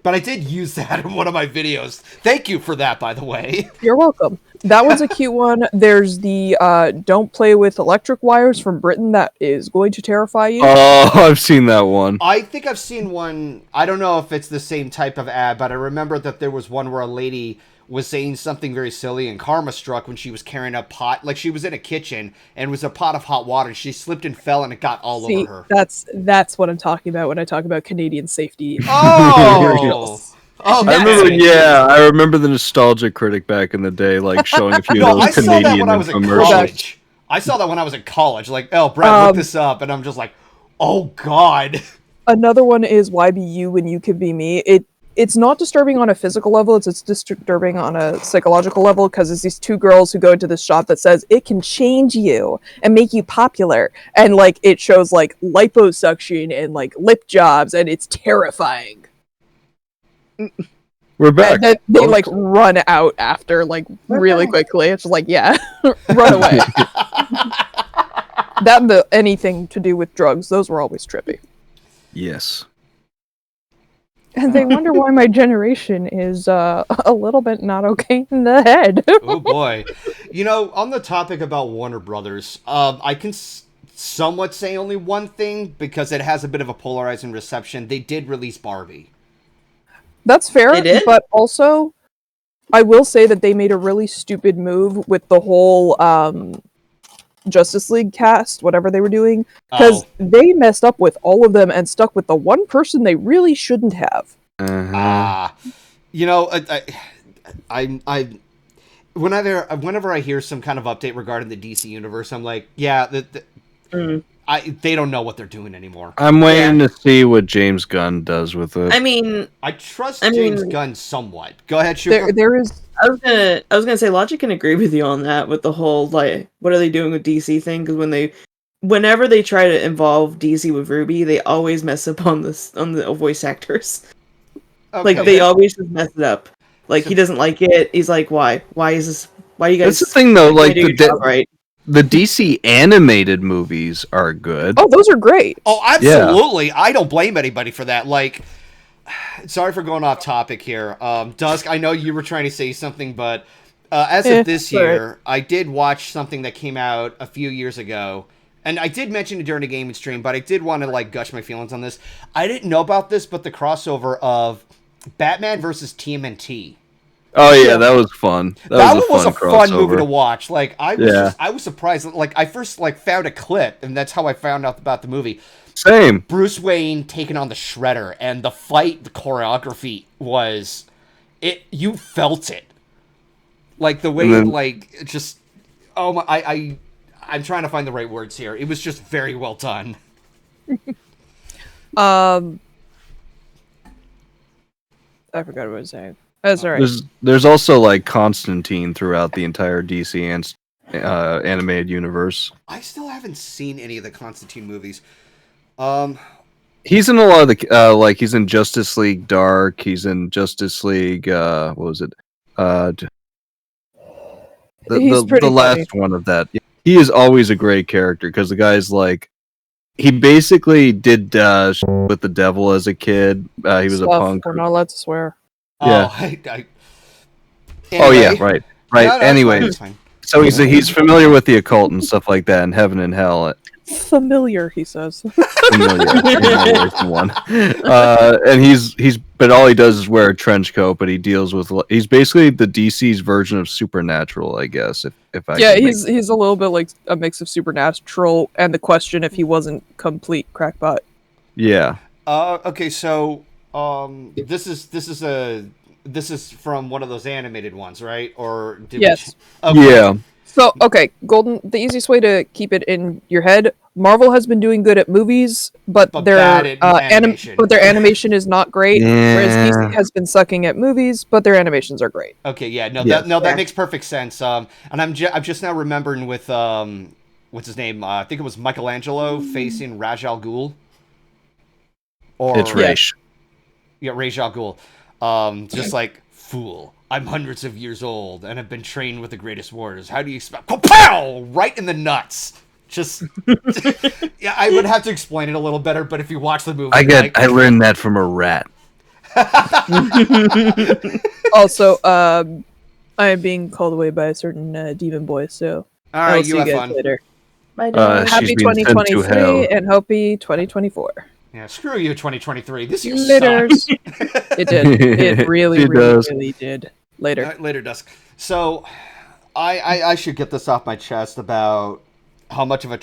But I did use that in one of my videos. Thank you for that, by the way. You're welcome. That one's a cute one. There's the don't play with electric wires from Britain that is going to terrify you. Oh, I've seen that one. I think I've seen one. I don't know if it's the same type of ad, but I remember that there was one where a lady was saying something very silly, and karma struck when she was carrying a pot. Like, she was in a kitchen, and it was a pot of hot water, and she slipped and fell, and it got all over her. That's what I'm talking about when I talk about Canadian safety. Oh! Oh, I remember the Nostalgia Critic back in the day, like, showing a few of those Canadian commercials. I saw that when I was in college. Like, oh, Brad, look this up, and I'm just like, oh, God. Another one is Why Be You When You Could Be Me. It's not disturbing on a physical level, it's disturbing on a psychological level, because it's these two girls who go into this shop that says, it can change you and make you popular. And, like, it shows, like, liposuction and, like, lip jobs, and it's terrifying. We're back. And then they, like, run out after, like, really quickly. It's just like, yeah, run away. That and anything to do with drugs, those were always trippy. Yes. And they wonder why my generation is a little bit not okay in the head. Oh boy. You know, on the topic about Warner Brothers, I can somewhat say only one thing, because it has a bit of a polarizing reception. They did release Barbie. That's fair, but also, I will say that they made a really stupid move with the whole Justice League cast, whatever they were doing, because they messed up with all of them and stuck with the one person they really shouldn't have. You know, whenever I hear some kind of update regarding the DC universe, I'm like, yeah, they don't know what they're doing anymore. I'm waiting to see what James Gunn does with it. I mean, I trust James Gunn somewhat. Go ahead, Shuka. There is. I was gonna say, Logic can agree with you on that, with the whole, like, what are they doing with DC thing? Because whenever they try to involve DC with RWBY, they always mess up on the voice actors. Okay. Like, they always just mess it up. Like, he doesn't like it. He's like, why? Why is this? Why you guys? That's the thing, though. Like, right? The DC animated movies are good. Oh, those are great. Oh, absolutely. Yeah. I don't blame anybody for that. Like, sorry for going off topic here. Dusk, I know you were trying to say something, but as of this year, I did watch something that came out a few years ago. And I did mention it during the gaming stream, but I did want to, like, gush my feelings on this. I didn't know about this, but the crossover of Batman versus TMNT. Oh yeah, that was fun. That was a fun movie to watch. Like, I was surprised. Like, I first, like, found a clip, and that's how I found out about the movie. Same. Bruce Wayne taking on the Shredder, and the fight, the choreography was it. You felt it, like the way, like, just I'm trying to find the right words here. It was just very well done. I forgot what I was saying. That's all right. There's also, like, Constantine throughout the entire DC and animated universe. I still haven't seen any of the Constantine movies. He's in a lot of the like he's in Justice League Dark. He's in Justice League. What was it? The last one of that. He is always a great character because the guy's like, he basically did with the devil as a kid. He was a punk. We're not allowed to swear. Yeah. Anyway. Oh yeah, right. No, anyway, it's fine. So he's familiar with the occult and stuff like that, and heaven and hell. Familiar, he says. Familiar, one. And he's but all he does is wear a trench coat, but he deals with. He's basically the DC's version of Supernatural, I guess. If I he's a little bit like a mix of Supernatural and The Question if he wasn't complete crackpot. Yeah. Okay, so this is from one of those animated ones, right? Or yes. Okay. Yeah. So, okay, Golden, the easiest way to keep it in your head, Marvel has been doing good at movies, but their animation is not great, whereas DC has been sucking at movies, but their animations are great. Okay, yeah, that makes perfect sense. And I'm just now remembering with what's his name? I think it was Michelangelo facing Ra's al Ghul. It's Ra's. Yeah, Ra's al Ghul. Just like, fool, I'm hundreds of years old and have been trained with the greatest warriors. How do you expect? Pow! Right in the nuts. Just, yeah, I would have to explain it a little better, but if you watch the movie, I learned that from a rat. Also, I am being called away by a certain demon boy, so all right, I'll see you guys fun later. Happy 2023 and happy 2024. Yeah, screw you, 2023. This year sucks. It did. It really did. Later. Later, Dusk. So, I should get this off my chest about how much of a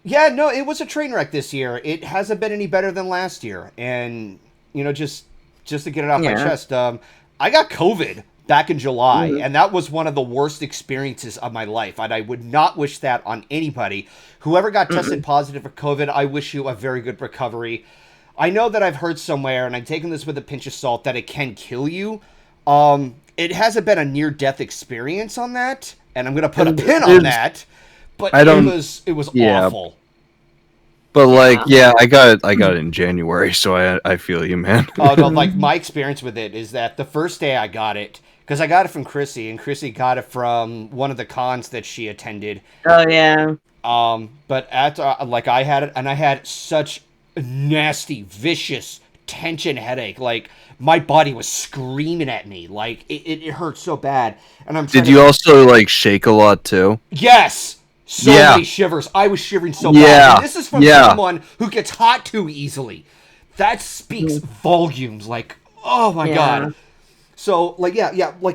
it was a train wreck this year. It hasn't been any better than last year, and just to get it off my chest, I got COVID back in July, and that was one of the worst experiences of my life, and I would not wish that on anybody. Whoever got tested positive for COVID, I wish you a very good recovery. I know that I've heard somewhere, and I'm taking this with a pinch of salt, that it can kill you. It hasn't been a near-death experience on that, and I'm going to put a pin on that, but it was awful. But I got it in January, so I feel you, man. No, like my experience with it is that the first day I got it, because I got it from Chrissy, and Chrissy got it from one of the cons that she attended. Oh yeah. But at I had it, and I had such a nasty, vicious tension headache. Like my body was screaming at me. Like it hurt so bad. And I'm. Did you also shake a lot too? Yes. So many shivers. I was shivering so bad. And this is from someone who gets hot too easily. That speaks volumes. Like, oh my god. So,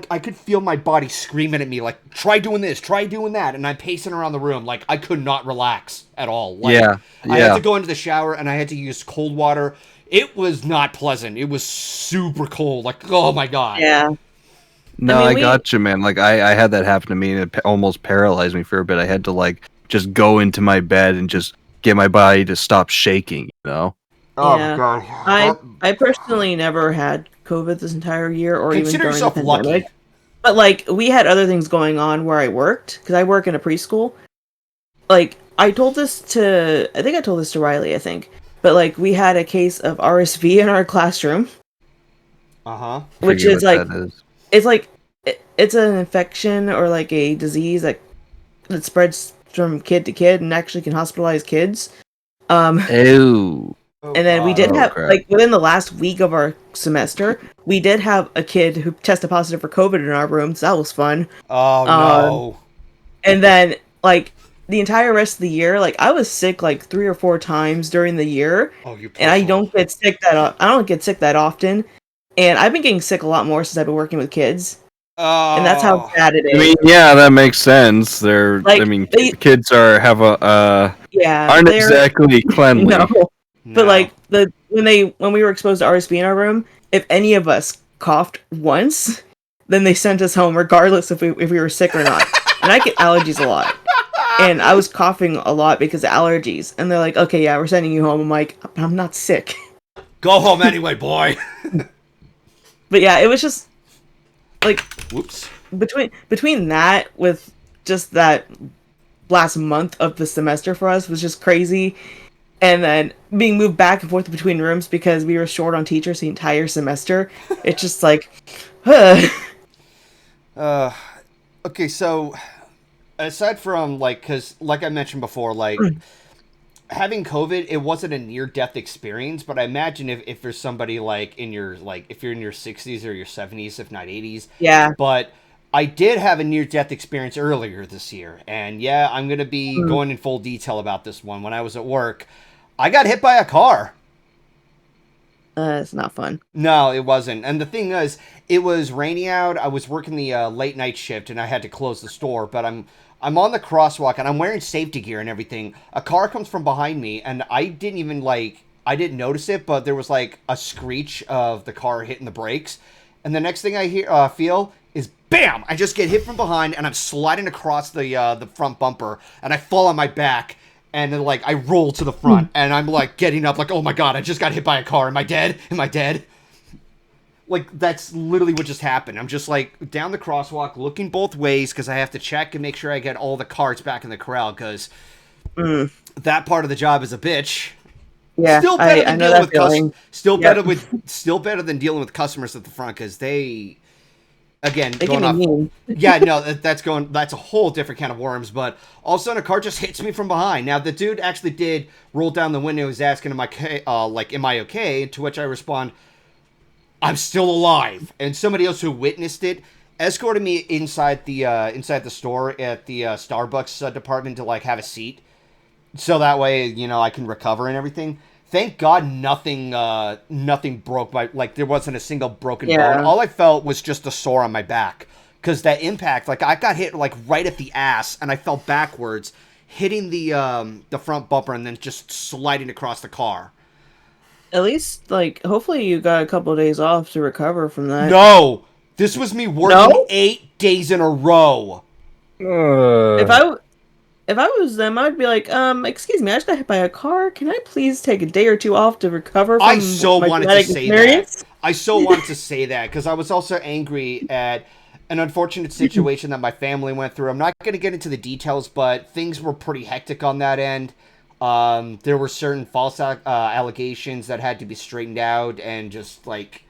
I could feel my body screaming at me, like, try doing this, try doing that, and I'm pacing around the room, like, I could not relax at all. I had to go into the shower, and I had to use cold water. It was not pleasant. It was super cold, like, oh my god. Yeah. No, I got you, man. Like, I had that happen to me, and it almost paralyzed me for a bit. I had to, just go into my bed and just get my body to stop shaking, Oh, my God. I personally never had COVID this entire year, or Consider even during the pandemic. Lucky. But, we had other things going on where I worked, because I work in a preschool. I told this to Riley, I think. But, we had a case of RSV in our classroom. Uh-huh. Which is, it's an infection or, a disease that spreads from kid to kid and actually can hospitalize kids. Ew. And then we did have, within the last week of our semester, we did have a kid who tested positive for COVID in our room, so that was fun. Oh, no. And then, the entire rest of the year, I was sick, 3 or 4 times during the year. Oh, you and I don't get sick that often. And I've been getting sick a lot more since I've been working with kids. Oh. And that's how bad it is. I mean, yeah, that makes sense. Kids aren't exactly cleanly. No. But when we were exposed to RSV in our room, if any of us coughed once, then they sent us home regardless if we were sick or not. And I get allergies a lot. And I was coughing a lot because of allergies. And they're like, okay, yeah, we're sending you home. I'm like, I'm not sick. Go home anyway, boy. But yeah, it was just whoops. Between that with just that last month of the semester for us was just crazy. And then being moved back and forth between rooms because we were short on teachers the entire semester. It's just like, okay, so aside from like, because like I mentioned before, like having COVID, it wasn't a near-death experience, but I imagine if there's somebody like in your, like if you're in your 60s or your 70s, if not 80s. Yeah. But I did have a near-death experience earlier this year, and yeah, I'm going to be going in full detail about this one. When I was at work, I got hit by a car. It's not fun. No, it wasn't. And the thing is, it was rainy out. I was working the late night shift, and I had to close the store. But I'm on the crosswalk, and I'm wearing safety gear and everything. A car comes from behind me, and I didn't notice it, but there was like a screech of the car hitting the brakes. And the next thing I feel is bam! I just get hit from behind, and I'm sliding across the front bumper, and I fall on my back. And then, like, I roll to the front, and I'm, like, getting up, like, oh, my God, I just got hit by a car. Am I dead? Am I dead? Like, that's literally what just happened. I'm just, like, down the crosswalk, looking both ways, because I have to check and make sure I get all the carts back in the corral, because that part of the job is a bitch. Yeah, still better than dealing with feeling. Still better than dealing with customers at the front, because they... Again, they going off. Mean. Yeah, no, that's a whole different can of worms. But all of a sudden, a car just hits me from behind. Now, the dude actually did roll down the window. He's asking, "Am I okay?" To which I respond, "I'm still alive." And somebody else who witnessed it escorted me inside the store at the Starbucks department to like have a seat, so that way I can recover and everything. Thank God nothing broke there wasn't a single broken bone. All I felt was just a sore on my back. Because that impact, like I got hit like right at the ass and I fell backwards, hitting the front bumper and then just sliding across the car. At least, like, hopefully you got a couple of days off to recover from that. No! This was me working 8 days in a row. If I was them, I'd be like, excuse me, I just got hit by a car. Can I please take a day or two off to recover from I so my wanted to say experience? that. I so wanted to say that because I was also angry at an unfortunate situation that my family went through. I'm not going to get into the details, but things were pretty hectic on that end. There were certain false allegations that had to be straightened out and just like...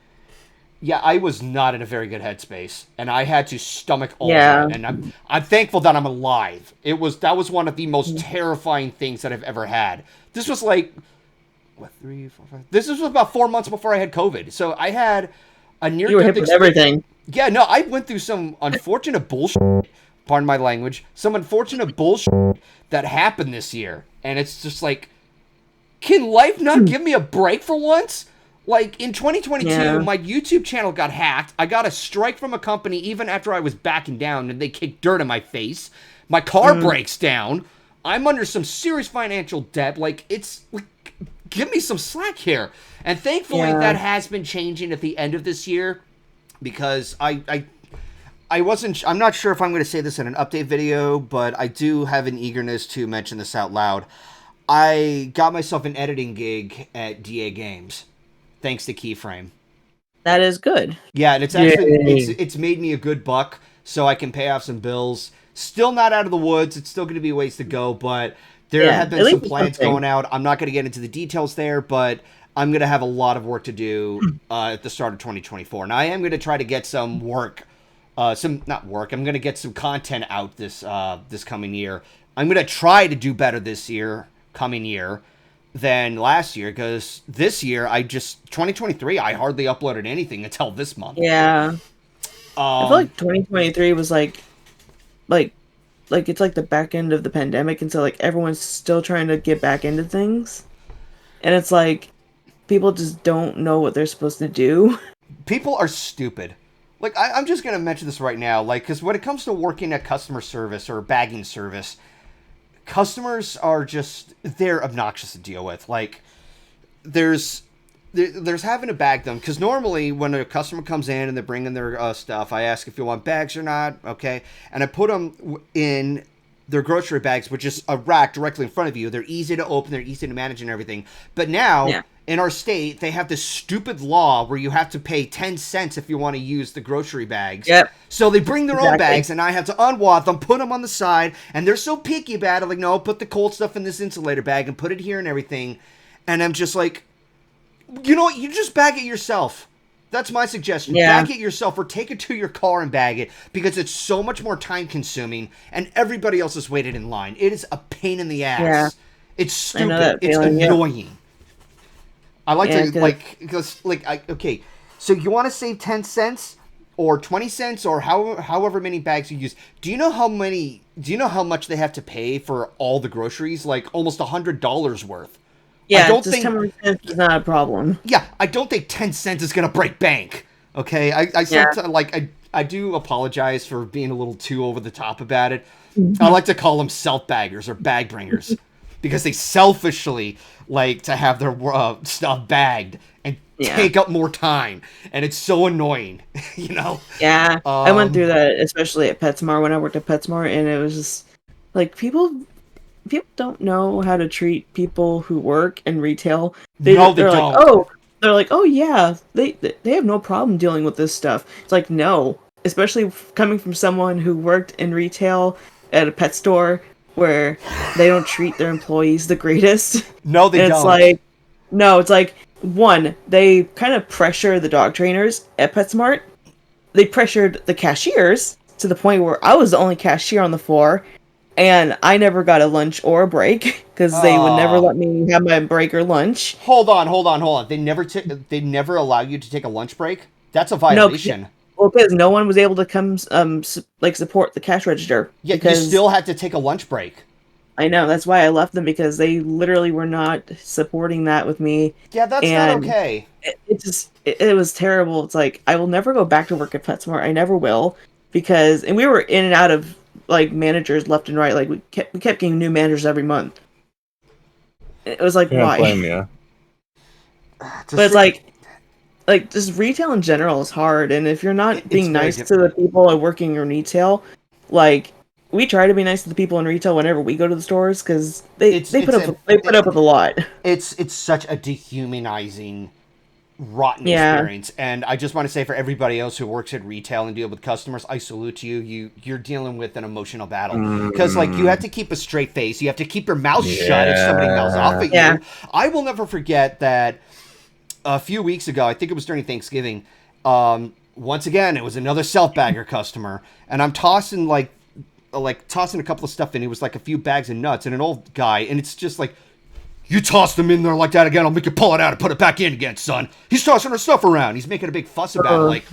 Yeah, I was not in a very good headspace, and I had to stomach all that. And I'm thankful that I'm alive. That was one of the most terrifying things that I've ever had. This was like, what, 3, 4, 5? This was about 4 months before I had COVID. So I had a near. You were hit with everything. Yeah, no, I went through some unfortunate bullshit. Pardon my language. Some unfortunate bullshit that happened this year, and it's just like, can life not give me a break for once? Like, in 2022, my YouTube channel got hacked. I got a strike from a company even after I was backing down, and they kicked dirt in my face. My car breaks down. I'm under some serious financial debt. Like, it's... Like, give me some slack here. And thankfully, that has been changing at the end of this year, because I'm not sure if I'm going to say this in an update video, but I do have an eagerness to mention this out loud. I got myself an editing gig at DA Games. Thanks to Keyframe. That is good. Yeah, and it's actually it's made me a good buck, so I can pay off some bills. Still not out of the woods. It's still going to be a ways to go, but there have been some plans going out. I'm not going to get into the details there, but I'm going to have a lot of work to do at the start of 2024. Now, I am going to try to get some work, I'm going to get some content out this coming year. I'm going to try to do better this coming year, than last year, because this year 2023 I hardly uploaded anything until this month. I feel like 2023 was like it's like the back end of the pandemic, and so like everyone's still trying to get back into things, and it's like people just don't know what they're supposed to do. People are stupid. Like, I'm just gonna mention this right now, like, because when it comes to working at customer service or bagging service, customers are they're obnoxious to deal with. Like, there's having to bag them, because normally when a customer comes in and they're bringing their stuff, I ask if you want bags or not, okay? And I put them in their grocery bags, which is a rack directly in front of you. They're easy to open, they're easy to manage and everything. But now, in our state, they have this stupid law where you have to pay 10 cents if you want to use the grocery bags. Yep. So they bring their own bags, and I have to unwad them, put them on the side, and they're so picky about it. Like, no, put the cold stuff in this insulator bag and put it here and everything. And I'm just like, you know what? You just bag it yourself. That's my suggestion. Yeah. Bag it yourself or take it to your car and bag it because it's so much more time consuming and everybody else has waited in line. It is a pain in the ass. Yeah. It's stupid. It's annoying. Yeah. I like to, okay, so you want to save 10 cents or 20 cents or however many bags you use. Do you know how much they have to pay for all the groceries? Like almost $100 worth. Yeah, I don't think 10 cents is not a problem. Yeah, I don't think 10 cents is gonna break bank. Okay, I do apologize for being a little too over the top about it. Mm-hmm. I like to call them self-baggers or bag bringers because they selfishly like to have their stuff bagged and take up more time, and it's so annoying, you know. Yeah, I went through that especially at PetSmart when I worked at PetSmart, and it was just like people don't know how to treat people who work in retail. They're like, oh yeah, they have no problem dealing with this stuff. It's like, no, especially coming from someone who worked in retail at a pet store where they don't treat their employees the greatest. No, they don't. It's like, one, they kind of pressure the dog trainers at PetSmart. They pressured the cashiers to the point where I was the only cashier on the floor. And I never got a lunch or a break because they would never let me have my break or lunch. Hold on. They never allow you to take a lunch break? That's a violation. No, because no one was able to come support the cash register. Yeah, you still had to take a lunch break. I know, that's why I left them, because they literally were not supporting that with me. Yeah, that's not okay. It was terrible. It's like, I will never go back to work at PetSmart. I never will, and we were in and out of like managers left and right. Like we kept getting new managers every month. It was like, why? Blame you. But it's like just retail in general is hard, and if you're not being nice to the people working in retail, like we try to be nice to the people in retail whenever we go to the stores because they put up with a lot. It's such a dehumanizing, rotten experience, and I just want to say for everybody else who works at retail and deal with customers, I salute you. You're dealing with an emotional battle because like you have to keep a straight face, you have to keep your mouth shut if somebody mouths off at you. I will never forget that a few weeks ago, I think it was during Thanksgiving, once again it was another self-bagger customer, and I'm tossing tossing a couple of stuff in. It was like a few bags of nuts and an old guy, and it's just like, you tossed them in there like that again, I'll make you pull it out and put it back in again, son. He's tossing our stuff around. He's making a big fuss about it. Like,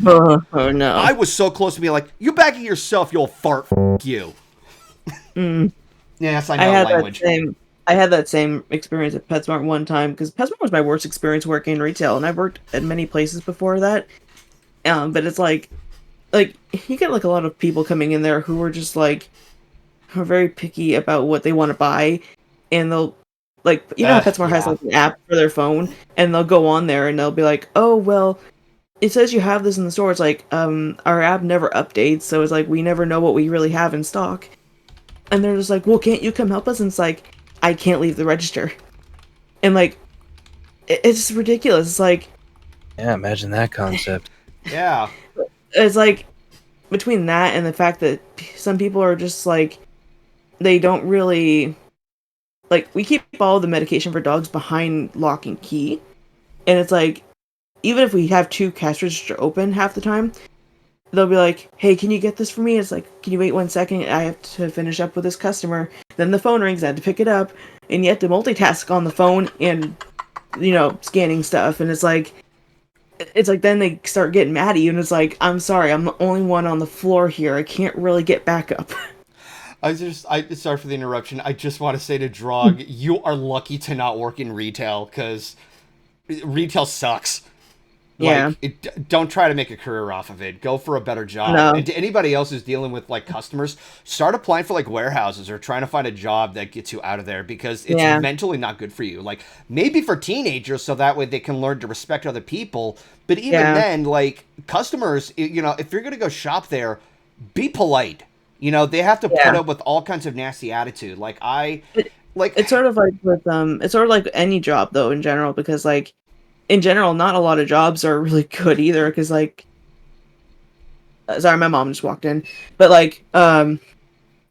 oh no. I was so close to being like, you bagging yourself, you old fart. F*** you. Yes, I know language. I had that same experience at PetSmart one time, because PetSmart was my worst experience working in retail, and I've worked at many places before that. But it's like you get like a lot of people coming in there who are just like, are very picky about what they want to buy, and they'll like, you know, PetSmart has like an app for their phone, and they'll go on there and they'll be like, oh, well, it says you have this in the store. It's like, our app never updates, so it's like, we never know what we really have in stock. And they're just like, well, can't you come help us? And it's like, I can't leave the register. And like, it's ridiculous. It's like, yeah, imagine that concept. Yeah. It's like, between that and the fact that some people are just like, they don't really... Like, we keep all the medication for dogs behind lock and key. And it's like, even if we have 2 cash register open half the time, they'll be like, hey, can you get this for me? It's like, can you wait 1 second? I have to finish up with this customer. Then the phone rings, I have to pick it up. And you have to multitask on the phone and, you know, scanning stuff. And it's like then they start getting mad at you. And it's like, I'm sorry, I'm the only one on the floor here. I can't really get back up. Sorry for the interruption. I just want to say to Drog, you are lucky to not work in retail, because retail sucks. Yeah. Don't try to make a career off of it. Go for a better job. No. And to anybody else who's dealing with like customers, start applying for like warehouses or trying to find a job that gets you out of there, because it's mentally not good for you. Like maybe for teenagers, so that way they can learn to respect other people. But even then, like customers, you know, if you're going to go shop there, be polite. You know, they have to put up with all kinds of nasty attitude. Like it's sort of like with it's sort of like any job though in general, because like in general, not a lot of jobs are really good either. Because like, sorry, my mom just walked in. But like,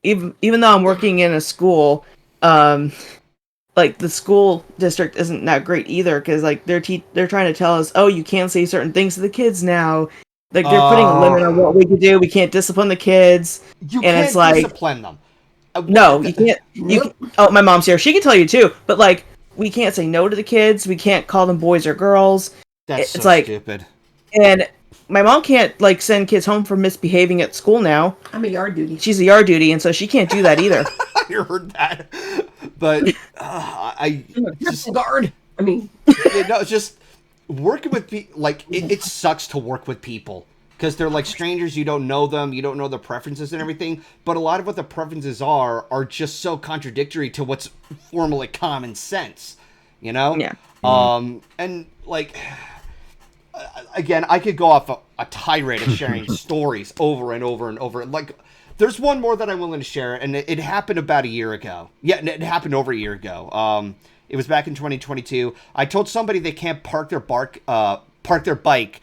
even though I'm working in a school, like the school district isn't that great either. Because like they're trying to tell us, oh, you can't say certain things to the kids now. Like they're putting a limit on what we can do. We can't discipline the kids. You and can't it's like, discipline them. No, you can't. Oh, my mom's here. She can tell you too. But like, we can't say no to the kids. We can't call them boys or girls. That's it's so like, stupid. And my mom can't like send kids home for misbehaving at school now. I'm a yard duty. She's a yard duty, and so she can't do that either. I heard that, but I just guard. I mean, no, just working with people. Like it sucks to work with people. Because they're like strangers, you don't know them, you don't know their preferences and everything. But a lot of what the preferences are just so contradictory to what's formally common sense, you know? Yeah. And like, again, I could go off a tirade of sharing stories over and over and over. Like, there's one more that I'm willing to share, and it happened about a year ago. Yeah, it happened over a year ago. It was back in 2022. I told somebody they can't park their bike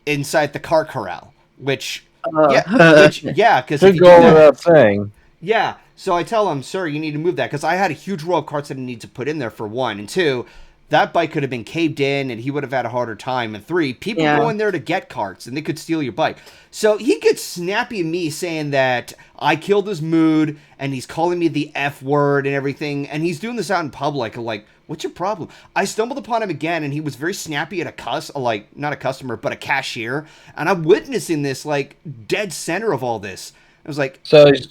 inside the car corral, which because to go without saying. Yeah, so I tell him, sir, you need to move that, because I had a huge row of carts that I need to put in there, for one, and two, that bike could have been caved in and he would have had a harder time, and three, people go in there to get carts and they could steal your bike. So he gets snappy at me saying that I killed his mood and he's calling me the F word and everything, and he's doing this out in public. Like, what's your problem? I stumbled upon him again, and he was very snappy at not a customer, but a cashier. And I'm witnessing this, like, dead center of all this. I was like, so he's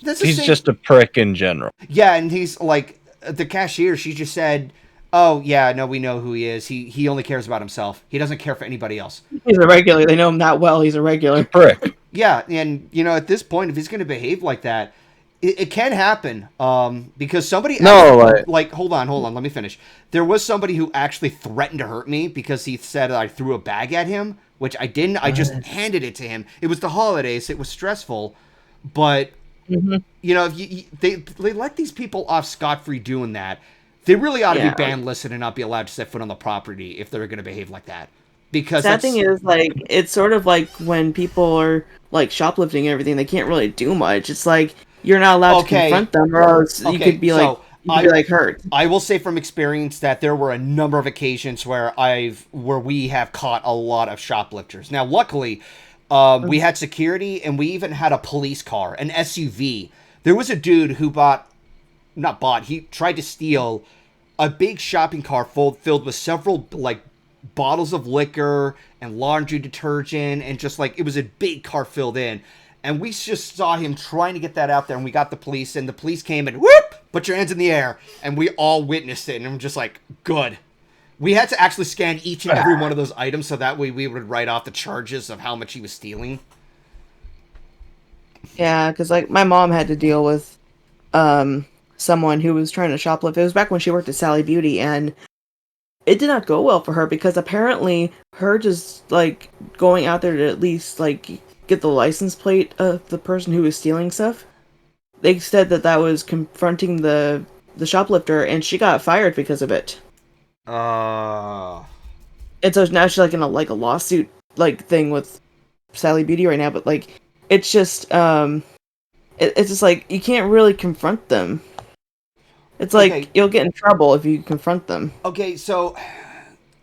just a prick in general. Yeah, and he's like, the cashier, she just said, oh, yeah, no, we know who he is. He only cares about himself. He doesn't care for anybody else. He's a regular. They know him that well. He's a regular. Prick. Yeah, and, at this point, if he's going to behave like that, it can happen, because somebody... hold on, let me finish. There was somebody who actually threatened to hurt me because he said I threw a bag at him, which I didn't. I just handed it to him. It was the holidays. It was stressful, but, if they let these people off scot-free doing that, they really ought to be banned listed and not be allowed to set foot on the property if they're going to behave like that. Because that thing is, like, it's sort of like when people are, like, shoplifting and everything, they can't really do much. It's like, you're not allowed to confront them, or else you could be hurt. I will say from experience that there were a number of occasions where we have caught a lot of shoplifters. Now, luckily, we had security, and we even had a police car, an SUV. There was a dude who he tried to steal a big shopping cart filled with several, like, bottles of liquor and laundry detergent, and just, like, it was a big car filled in. And we just saw him trying to get that out there, and we got the police, and the police came and, whoop, put your hands in the air, and we all witnessed it, and I'm just like, good. We had to actually scan each and every one of those items, so that way we would write off the charges of how much he was stealing. Yeah, because, like, my mom had to deal with someone who was trying to shoplift. It was back when she worked at Sally Beauty, and it did not go well for her, because apparently her just, like, going out there to at least, like, get the license plate of the person who was stealing stuff, they said that was confronting the shoplifter, and she got fired because of it. And so now she's, like, in a lawsuit, like, thing with Sally Beauty right now, but, like, it's just, it's just, like, you can't really confront them. It's like, you'll get in trouble if you confront them. Okay, so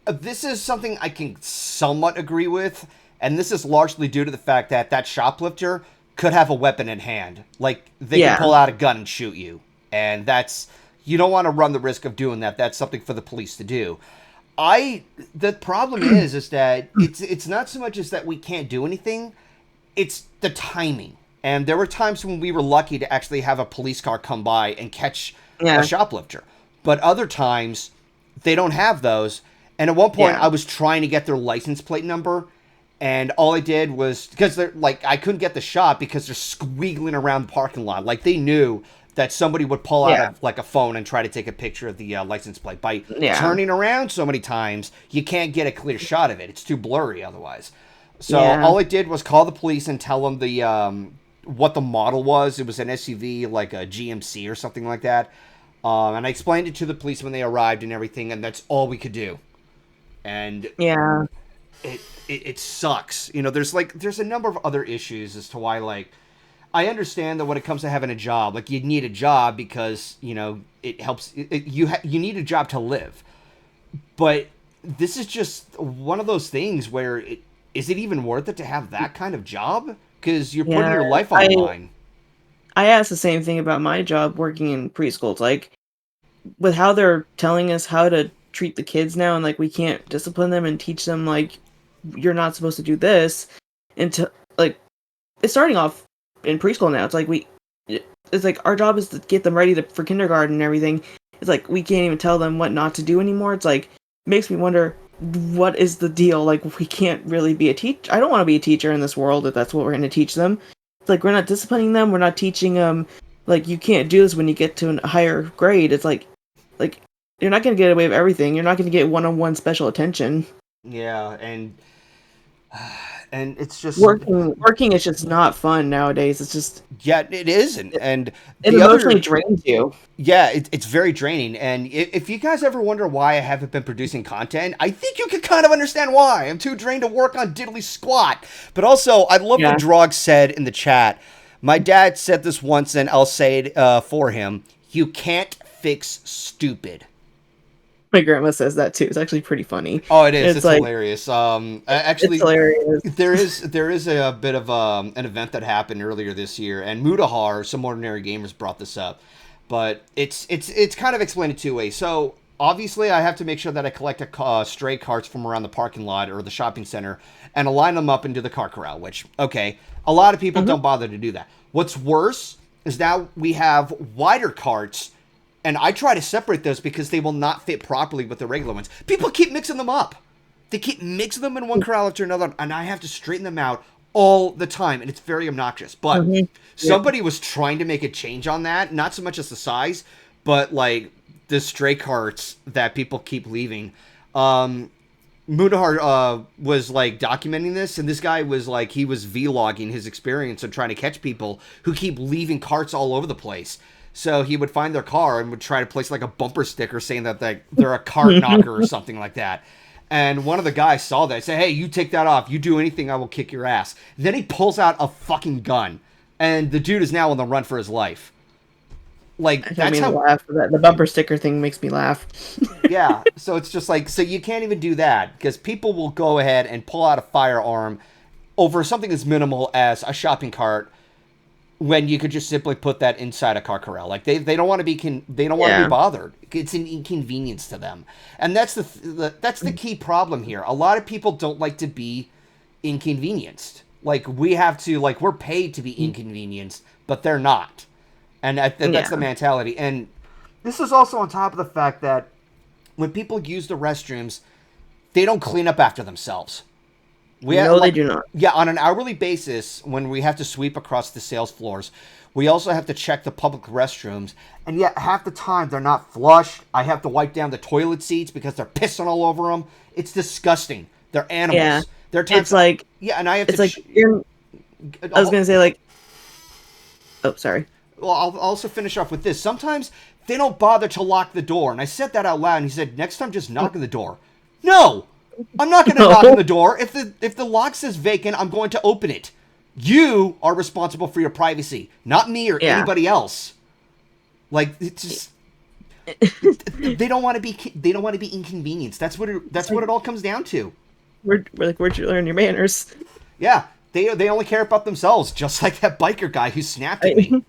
this is something I can somewhat agree with, and this is largely due to the fact that shoplifter could have a weapon in hand. Like, they can pull out a gun and shoot you. And you don't want to run the risk of doing that. That's something for the police to do. The problem is that it's not so much as that we can't do anything, it's the timing. And there were times when we were lucky to actually have a police car come by and catch a shoplifter. But other times, they don't have those. And at one point, I was trying to get their license plate number, and all I did was, because they're like, I couldn't get the shot because they're squiggling around the parking lot. Like, they knew that somebody would pull out a phone and try to take a picture of the license plate. By turning around so many times, you can't get a clear shot of it. It's too blurry otherwise. So all I did was call the police and tell them what the model was. It was an SUV, like a GMC or something like that. And I explained it to the police when they arrived and everything, and that's all we could do. and yeah, it sucks. You know, there's a number of other issues as to why, like, I understand that when it comes to having a job, like, you need a job because, you know, it helps. You need a job to live. But this is just one of those things where is it even worth it to have that kind of job? Because you're putting your life on the line. I asked the same thing about my job working in preschool. It's like, with how they're telling us how to treat the kids now, and like we can't discipline them and teach them like you're not supposed to do this, into like it's starting off in preschool now. It's like it's like our job is to get them ready for kindergarten and everything. It's like we can't even tell them what not to do anymore. It's like makes me wonder, what is the deal? Like, we can't really be a teacher. I don't want to be a teacher in this world if that's what we're going to teach them. It's like we're not disciplining them. We're not teaching them like you can't do this when you get to a higher grade. It's like you're not going to get away with everything. You're not going to get one-on-one special attention. Yeah, and it's just working is just not fun nowadays. It's just it isn't, and it emotionally drains you. Yeah, it's very draining. And if you guys ever wonder why I haven't been producing content, I think you can kind of understand why. I'm too drained to work on diddly squat. But also, I love what Drog said in the chat. My dad said this once, and I'll say it for him. You can't fix stupid. My grandma says that too. It's actually pretty funny. Oh, it is. It's like, hilarious. Actually, it's hilarious. there is a bit of an event that happened earlier this year, and Mudahar, some ordinary gamers, brought this up. But it's kind of explained in two ways. So obviously, I have to make sure that I collect stray carts from around the parking lot or the shopping center and align them up into the cart corral. Which, okay, a lot of people don't bother to do that. What's worse is now we have wider carts. And I try to separate those because they will not fit properly with the regular ones. People keep mixing them up. They keep mixing them in one corral after another, and I have to straighten them out all the time, and it's very obnoxious. But somebody was trying to make a change on that, not so much as the size, but like the stray carts that people keep leaving. Mudahar was like documenting this, and this guy was like, he was vlogging his experience and trying to catch people who keep leaving carts all over the place. So he would find their car and would try to place like a bumper sticker saying that they're a cart knocker or something like that. And one of the guys saw that and said, hey, you take that off. You do anything, I will kick your ass. Then he pulls out a fucking gun. And the dude is now on the run for his life. Like, that's how... laugh. The bumper sticker thing makes me laugh. Yeah, so it's just like, so you can't even do that. Because people will go ahead and pull out a firearm over something as minimal as a shopping cart, when you could just simply put that inside a car corral. Like, they don't want to be they don't want to be bothered. It's an inconvenience to them, and that's the key problem here. A lot of people don't like to be inconvenienced. Like, we have to, like, we're paid to be inconvenienced, but they're not, and that's the mentality. And this is also on top of the fact that when people use the restrooms, they don't clean up after themselves. They do not. Yeah, on an hourly basis, when we have to sweep across the sales floors, we also have to check the public restrooms. And yet, half the time, they're not flushed. I have to wipe down the toilet seats because they're pissing all over them. It's disgusting. They're animals. Yeah. They're it's like... Yeah, and I have it's to... It's like... I was going to say, like... Oh, sorry. Well, I'll also finish off with this. Sometimes they don't bother to lock the door. And I said that out loud, and he said, next time, just knock on the door. No! I'm not going to knock on the door. If the lock says vacant, I'm going to open it. You are responsible for your privacy, not me or anybody else. Like, it's just they don't want to be inconvenienced. That's what it all comes down to. We're like, where'd you learn your manners? Yeah, they only care about themselves, just like that biker guy who snapped at me.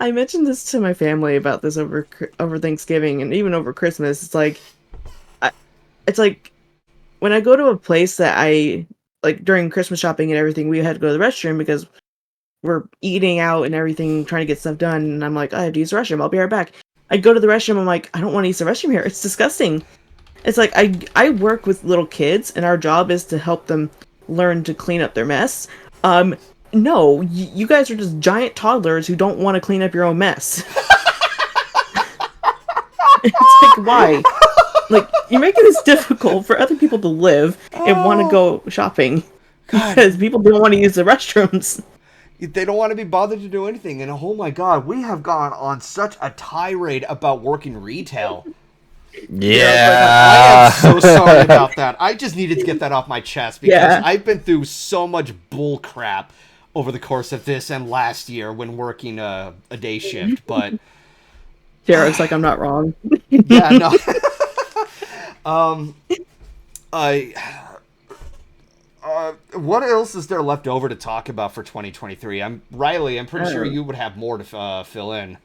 I mentioned this to my family about this over Thanksgiving and even over Christmas. It's like. When I go to a place that I, like, during Christmas shopping and everything, we had to go to the restroom because we're eating out and everything, trying to get stuff done, and I'm like, I have to use the restroom, I'll be right back. I go to the restroom, I'm like, I don't want to use the restroom here, it's disgusting. It's like, I work with little kids, and our job is to help them learn to clean up their mess. No, you guys are just giant toddlers who don't want to clean up your own mess. It's like, why? Like, you're making this difficult for other people to live and want to go shopping because people don't want to use the restrooms. They don't want to be bothered to do anything. And oh my god, we have gone on such a tirade about working retail. I am so sorry about that. I just needed to get that off my chest because I've been through so much bull crap over the course of this and last year when working a day shift. But Derek's like, I'm not wrong. yeah, no. What else is there left over to talk about for 2023? Riley. I'm pretty sure you would have more to fill in.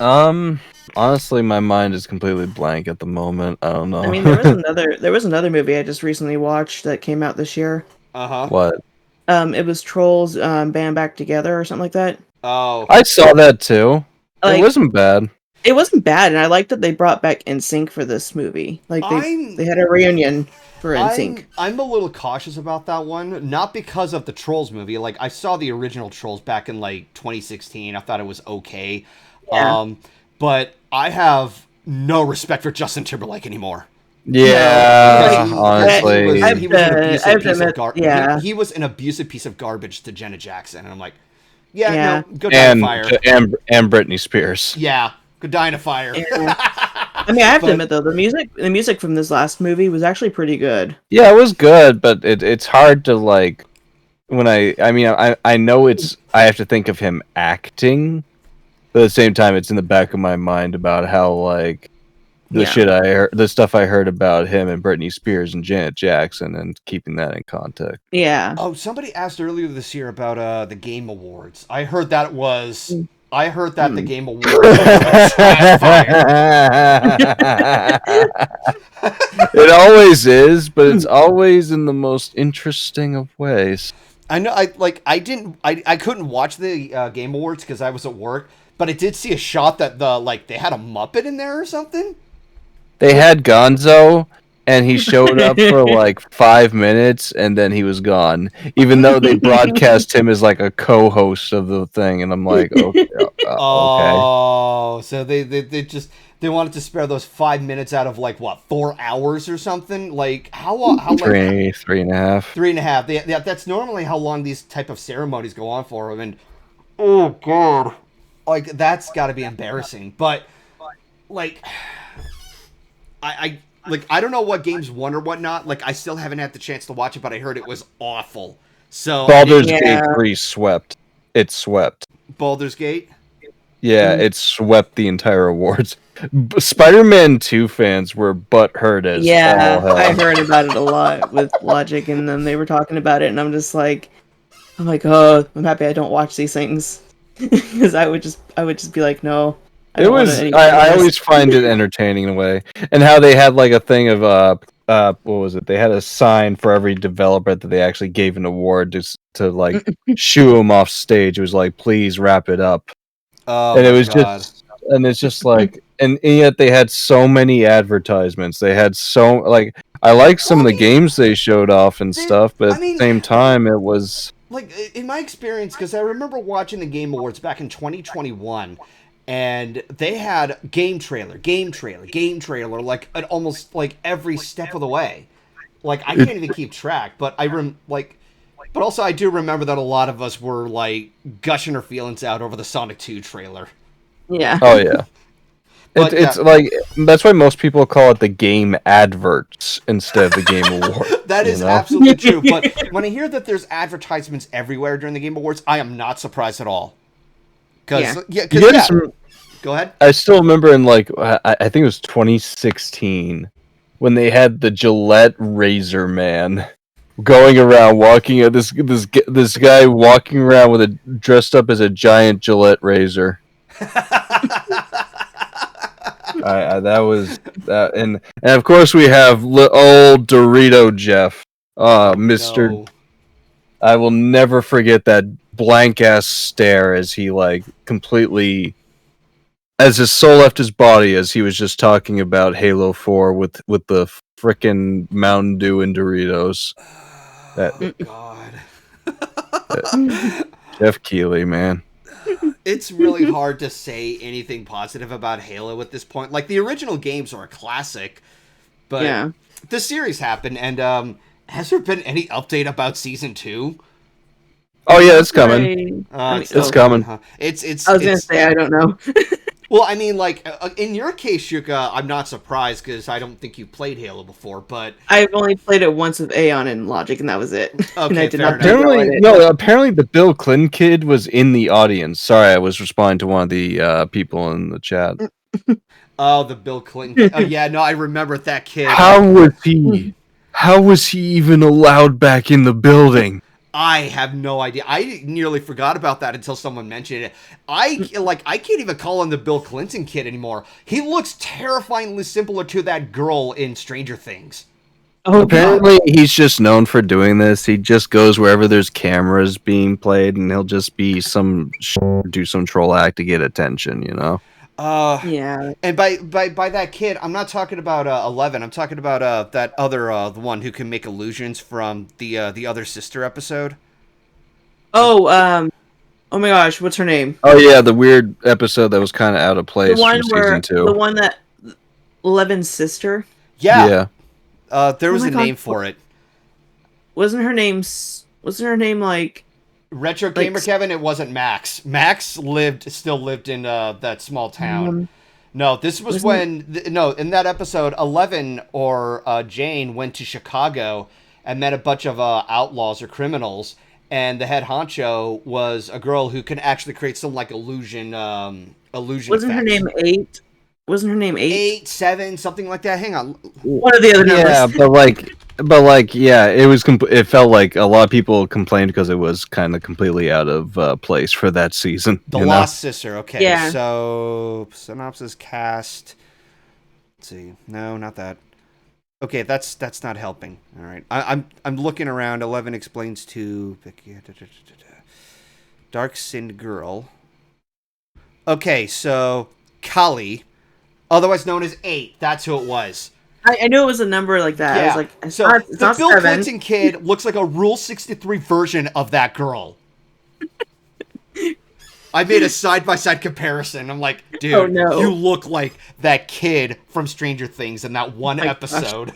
Honestly, my mind is completely blank at the moment. I don't know. I mean, there was another movie I just recently watched that came out this year. What? It was Trolls Band Back Together or something like that. Oh, I saw that too. It wasn't bad. It wasn't bad, and I liked that they brought back NSYNC for this movie. Like they had a reunion for NSYNC. I'm a little cautious about that one, not because of the Trolls movie. Like, I saw the original Trolls back in like 2016. I thought it was okay. Yeah. But I have no respect for Justin Timberlake anymore. Yeah, honestly. He was an abusive piece of garbage to Janet Jackson, and I'm like, no, go die in a fire. And Britney Spears. Yeah, go die in a fire. Yeah. I mean, I have to admit though, the music from this last movie was actually pretty good. Yeah, it was good, but it's hard to like when I know I have to think of him acting, but at the same time it's in the back of my mind about how like the stuff I heard about him and Britney Spears and Janet Jackson and keeping that in context. Yeah. Oh, somebody asked earlier this year about the Game Awards. I heard that the Game Awards was trash fire. It always is, but it's always in the most interesting of ways. I know. I couldn't watch the Game Awards because I was at work, but I did see a shot that they had a Muppet in there or something. They had Gonzo, and he showed up for like 5 minutes, and then he was gone. Even though they broadcast him as like a co-host of the thing, and I'm like, okay. Oh, so they wanted to spare those 5 minutes out of like what 4 hours or something? Like how three and a half. 3.5. That's normally how long these type of ceremonies go on for. I mean, oh god, like that's got to be embarrassing. But like. I don't know what games won or whatnot. Like, I still haven't had the chance to watch it, but I heard it was awful. So Baldur's Gate 3 swept. It swept. Baldur's Gate? Yeah, it swept the entire awards. Spider-Man 2 fans were butthurt as all hell. I heard about it a lot with Logic and them. They were talking about it, and I'm like, oh, I'm happy I don't watch these things. Because I would just be like, no. I always find it entertaining in a way. And how they had like a thing of what was it? They had a sign for every developer that they actually gave an award to like shoo them off stage. It was like, please wrap it up. Oh, and it was it's just like and yet they had so many advertisements. They had so like I like some of the games they showed off and stuff, but at the same time it was like in my experience, because I remember watching the Game Awards back in 2021. And they had game trailer, like at almost like every step of the way. Like I can't even keep track, but but also I do remember that a lot of us were like gushing our feelings out over the Sonic 2 trailer. Yeah. Oh yeah. It's like that's why most people call it the game adverts instead of the Game Award. That is absolutely true. But when I hear that there's advertisements everywhere during the Game Awards, I am not surprised at all. Go ahead. I still remember in like I think it was 2016 when they had the Gillette Razor Man going around walking this guy walking around with dressed up as a giant Gillette razor. That was that, and of course we have old Dorito Jeff, Mr. No. I will never forget that blank ass stare as he like completely, as his soul left his body as he was just talking about Halo 4 with the frickin' Mountain Dew and Doritos. God. Jeff Keighley, man. It's really hard to say anything positive about Halo at this point. Like, the original games are a classic, but the series happened, and has there been any update about Season 2? Oh yeah, it's coming. It's coming. It's. I was gonna say I don't know. Well, I mean, like, in your case, Shuka, I'm not surprised because I don't think you played Halo before, but... I've only played it once with Aeon and Logic, and that was it. Okay, and I did fair not enough. Apparently the Bill Clinton kid was in the audience. Sorry, I was responding to one of the people in the chat. Oh, the Bill Clinton. Oh, yeah, no, I remember that kid. How was he even allowed back in the building? I have no idea. I nearly forgot about that until someone mentioned it. I can't even call him the Bill Clinton kid anymore. He looks terrifyingly similar to that girl in Stranger Things. Oh, apparently he's just known for doing this. He just goes wherever there's cameras being played, and he'll just be do some troll act to get attention, you know? Yeah. And by that kid, I'm not talking about 11. I'm talking about that other the one who can make illusions from the other sister episode. Oh, oh my gosh, what's her name? Oh yeah, the weird episode that was kind of out of place from season 2. The one that 11's sister. Yeah. There was a name for it. Wasn't her name like Retro Gamer Kevin? It wasn't Max. Max still lived in that small town. No, this was when in that episode, 11 or Jane went to Chicago and met a bunch of outlaws or criminals, and the head honcho was a girl who could actually create some like illusion. Wasn't her name 8? Wasn't her name 8? 8, 7, something like that. Hang on. One of the other numbers. Yeah, yeah, it was. It felt like a lot of people complained because it was kind of completely out of place for that season. The Lost Sister. Okay, yeah. So synopsis cast. Let's see. No, not that. Okay, that's not helping. All right, I'm looking around. 11 explains to dark-skinned girl. Okay, so Kali, otherwise known as 8. That's who it was. I knew it was a number like that. Yeah. I was like, it's the not Bill 7. Clinton kid looks like a Rule 63 version of that girl. I made a side-by-side comparison. I'm like, dude, oh, no. You look like that kid from Stranger Things in that one episode.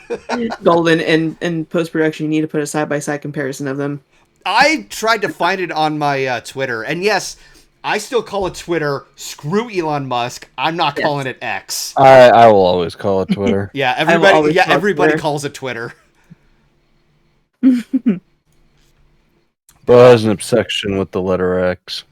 Golden, in post-production, you need to put a side-by-side comparison of them. I tried to find it on my Twitter, and yes, I still call it Twitter. Screw Elon Musk. I'm not calling it X. I will always call it Twitter. Yeah, everybody calls it Twitter. But has an obsession with the letter X.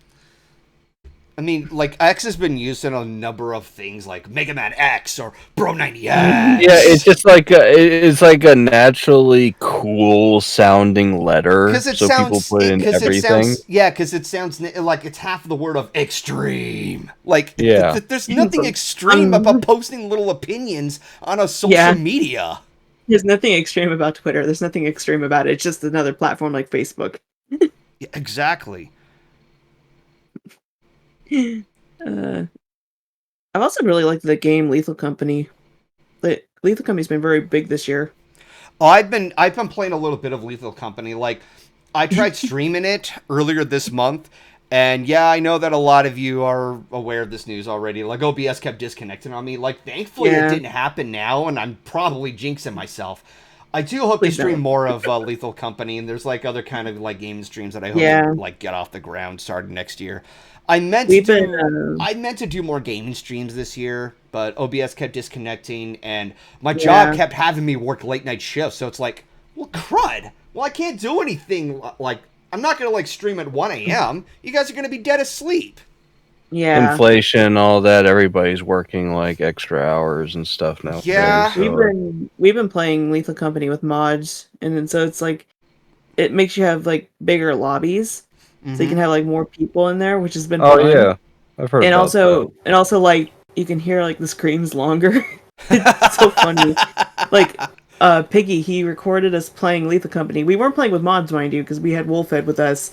I mean, like, X has been used in a number of things, like Mega Man X or Bro 90X. Yeah, it's just like it's like a naturally cool sounding letter. Because it so sounds, people put in everything. Because it sounds like it's half the word of extreme. Like, yeah. There's nothing extreme about posting little opinions on a social media. There's nothing extreme about Twitter. There's nothing extreme about it. It's just another platform like Facebook. Yeah, exactly. I've also really liked the game Lethal Company. Lethal Company's been very big this year. Oh, I've been playing a little bit of Lethal Company. Like, I tried streaming it earlier this month, and yeah, I know that a lot of you are aware of this news already. Like, OBS kept disconnecting on me. Like, thankfully it didn't happen now, and I'm probably jinxing myself. I do hope to stream more of Lethal Company, and there's like other kind of like game streams that I hope like get off the ground starting next year. I meant to do more gaming streams this year, but OBS kept disconnecting, and my job kept having me work late night shifts. So it's like, well, crud. Well, I can't do anything. Like, I'm not gonna like stream at 1 a.m. You guys are gonna be dead asleep. Yeah, inflation, all that. Everybody's working like extra hours and stuff now. Yeah, so. we've been playing Lethal Company with mods, and then so it's like it makes you have like bigger lobbies. So you can have like more people in there, which has been fun. Oh yeah, I've heard. And also like you can hear like the screams longer. It's so funny. Like Piggy, he recorded us playing Lethal Company. We weren't playing with mods, mind you, because we had Wolfhead with us,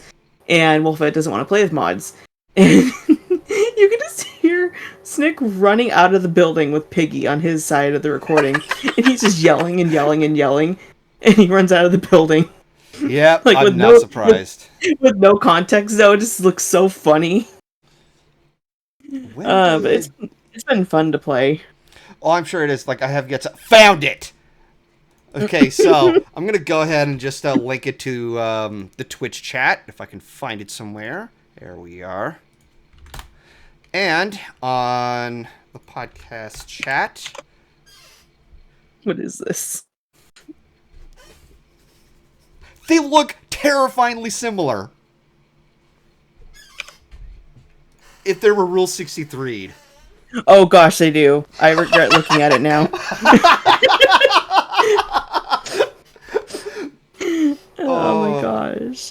and Wolfhead doesn't want to play with mods. And you can just hear Snick running out of the building with Piggy on his side of the recording, and he's just yelling and yelling and yelling, and he runs out of the building. Yeah, like, I'm not surprised. With no context, though, it just looks so funny. But it's been fun to play. Oh, I'm sure it is. Like, I have found it! Okay, so I'm going to go ahead and just link it to the Twitch chat, if I can find it somewhere. There we are. And on the podcast chat... What is this? They look terrifyingly similar. If there were Rule 63'd. Oh gosh, they do. I regret looking at it now. Oh my gosh.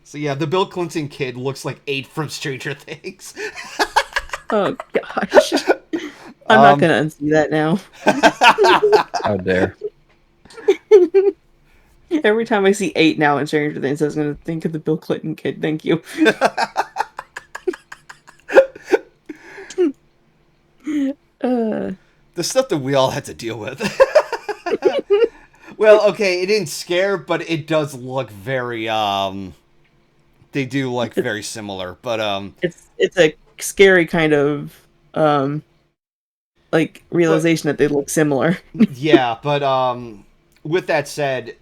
So yeah, the Bill Clinton kid looks like 8 from Stranger Things. Oh gosh. I'm not gonna unsee that now. How dare. Every time I see 8 now in Stranger Things, I was gonna think of the Bill Clinton kid. Thank you. The stuff that we all had to deal with. Well, okay, it didn't scare, but it does look very they do look very similar, but it's a scary kind of like realization that they look similar. Yeah, but with that said,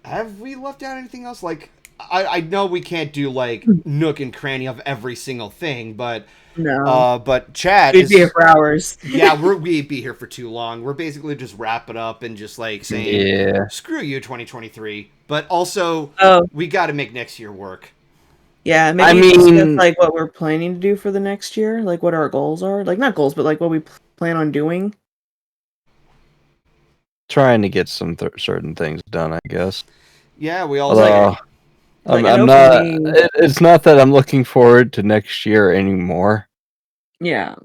have we left out anything else? Like I know we can't do like nook and cranny of every single thing, but no. But chat we'd be here for hours. Yeah, we'd be here for too long. We're basically just wrap it up and just like saying, screw you, 2023. But also, we got to make next year work. Yeah, maybe discuss like what we're planning to do for the next year, like what our goals are. Like not goals, but like what we plan on doing. Trying to get some certain things done, I guess. Yeah, we all. I'm not. It's not that I'm looking forward to next year anymore. Yeah.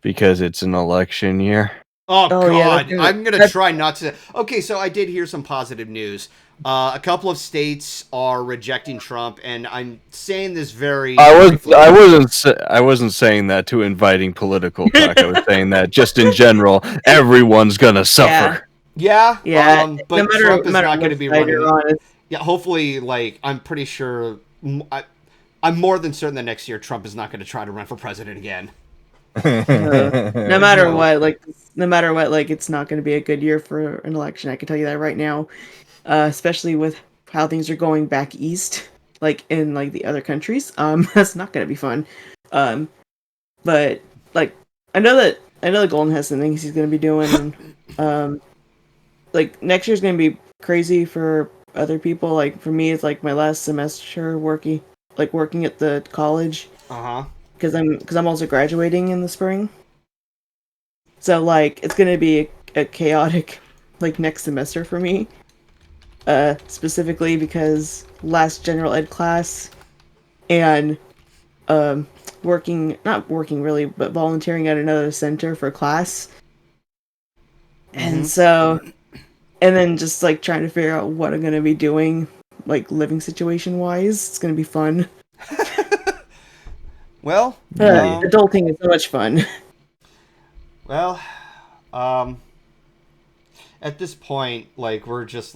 Because it's an election year. Oh God, yeah, I'm gonna try not to. Okay, so I did hear some positive news. A couple of states are rejecting Trump, and I'm saying this very. I wasn't saying that to inviting political talk. I was saying that just in general, everyone's gonna suffer. Yeah. But no matter, Trump is not going to be running. On. Yeah, hopefully, like I'm pretty sure. I'm more than certain that next year Trump is not going to try to run for president again. No matter what, like it's not going to be a good year for an election. I can tell you that right now, especially with how things are going back east, like in like the other countries. That's not going to be fun. But like I know that Golden has some things he's going to be doing. Like next year's going to be crazy for other people. Like for me, it's like my last semester working at the college. Because I'm also graduating in the spring. So like it's gonna be a chaotic like next semester for me. Specifically because last general ed class and not working really, but volunteering at another center for class. And so and then just like trying to figure out what I'm gonna be doing, like living situation wise. It's gonna be fun. Well, adulting is so much fun. Well, at this point, like we're kind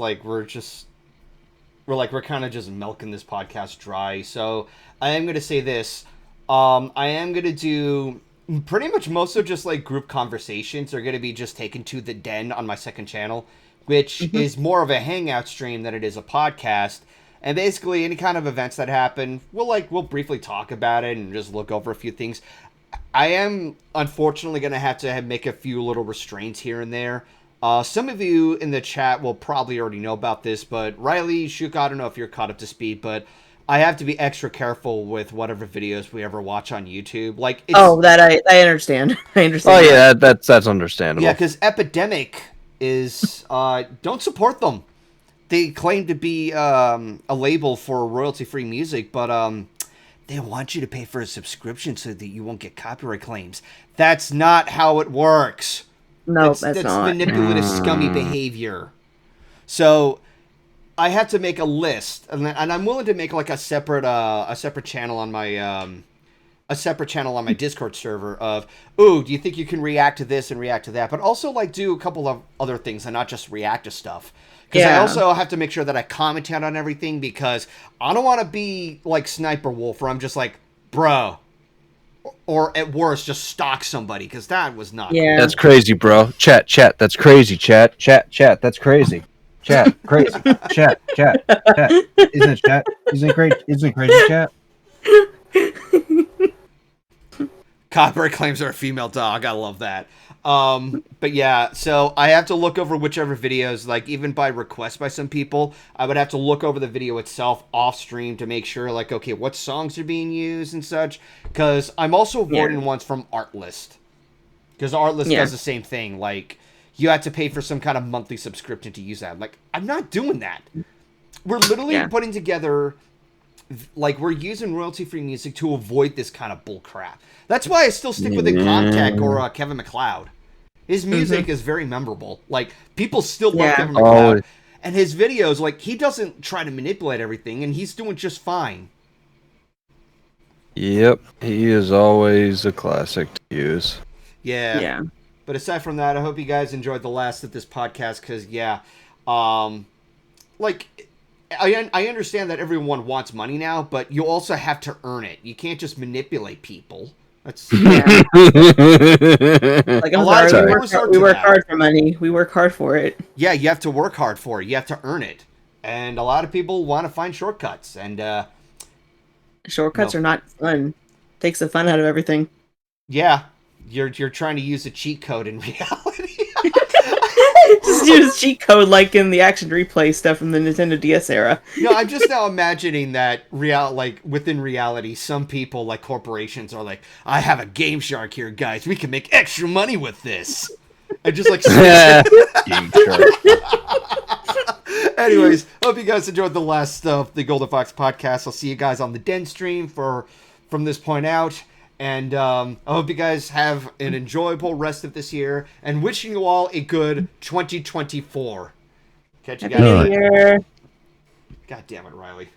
of just milking this podcast dry. So I am gonna say this: I am gonna do pretty much most of just like group conversations are gonna be just taken to the den on my second channel, which is more of a hangout stream than it is a podcast. And basically, any kind of events that happen, we'll briefly talk about it and just look over a few things. I am unfortunately going to have make a few little restraints here and there. Some of you in the chat will probably already know about this, but Riley, Shuka, I don't know if you're caught up to speed, but I have to be extra careful with whatever videos we ever watch on YouTube. Like, that I understand. I understand. Oh yeah, that's understandable. Yeah, because Epidemic is don't support them. They claim to be a label for royalty-free music, but they want you to pay for a subscription so that you won't get copyright claims. That's not how it works. No, that's not. Manipulative, scummy behavior. So I have to make a list, and I'm willing to make like a separate channel on my Discord server of, do you think you can react to this and react to that, but also like do a couple of other things and not just react to stuff. Because I also have to make sure that I commentate on everything, because I don't want to be like Sniper Wolf, where I'm just like, bro, or at worst, just stalk somebody, because that was not cool. That's crazy, bro. Chat, that's crazy, chat, that's crazy. Chat, crazy. chat. Isn't it chat? Isn't it crazy, chat? Copyright claims are a female dog. I love that. But yeah, so I have to look over whichever videos, like even by request by some people, I would have to look over the video itself off stream to make sure, like, okay, what songs are being used and such. Because I'm also avoiding ones from Artlist. Because Artlist does the same thing. Like, you have to pay for some kind of monthly subscription to use that. Like, I'm not doing that. We're literally putting together, like, we're using royalty-free music to avoid this kind of bull crap. That's why I still stick with Contact or Kevin MacLeod. His music is very memorable. Like, people still love Kevin MacLeod. And his videos, like, he doesn't try to manipulate everything, and he's doing just fine. Yep, he is always a classic to use. Yeah. But aside from that, I hope you guys enjoyed the last of this podcast, because, like, I understand that everyone wants money now, but you also have to earn it. You can't just manipulate people. That's like, I'm sorry, we work hard for money. We work hard for it. Yeah, you have to work hard for it. You have to earn it. And a lot of people want to find shortcuts. And shortcuts are not fun. Takes the fun out of everything. Yeah, you're trying to use a cheat code in reality. Just use cheat code like in the action replay stuff from the Nintendo DS era. No, I'm just now imagining that within reality, some people, like corporations, are like, I have a Game Shark here, guys. We can make extra money with this. And just like Game Shark. Anyways, hope you guys enjoyed the last of the GoldenFox podcast. I'll see you guys on the Den stream from this point out. And I hope you guys have an enjoyable rest of this year, and wishing you all a good 2024. Catch you guys later. God damn it, Riley.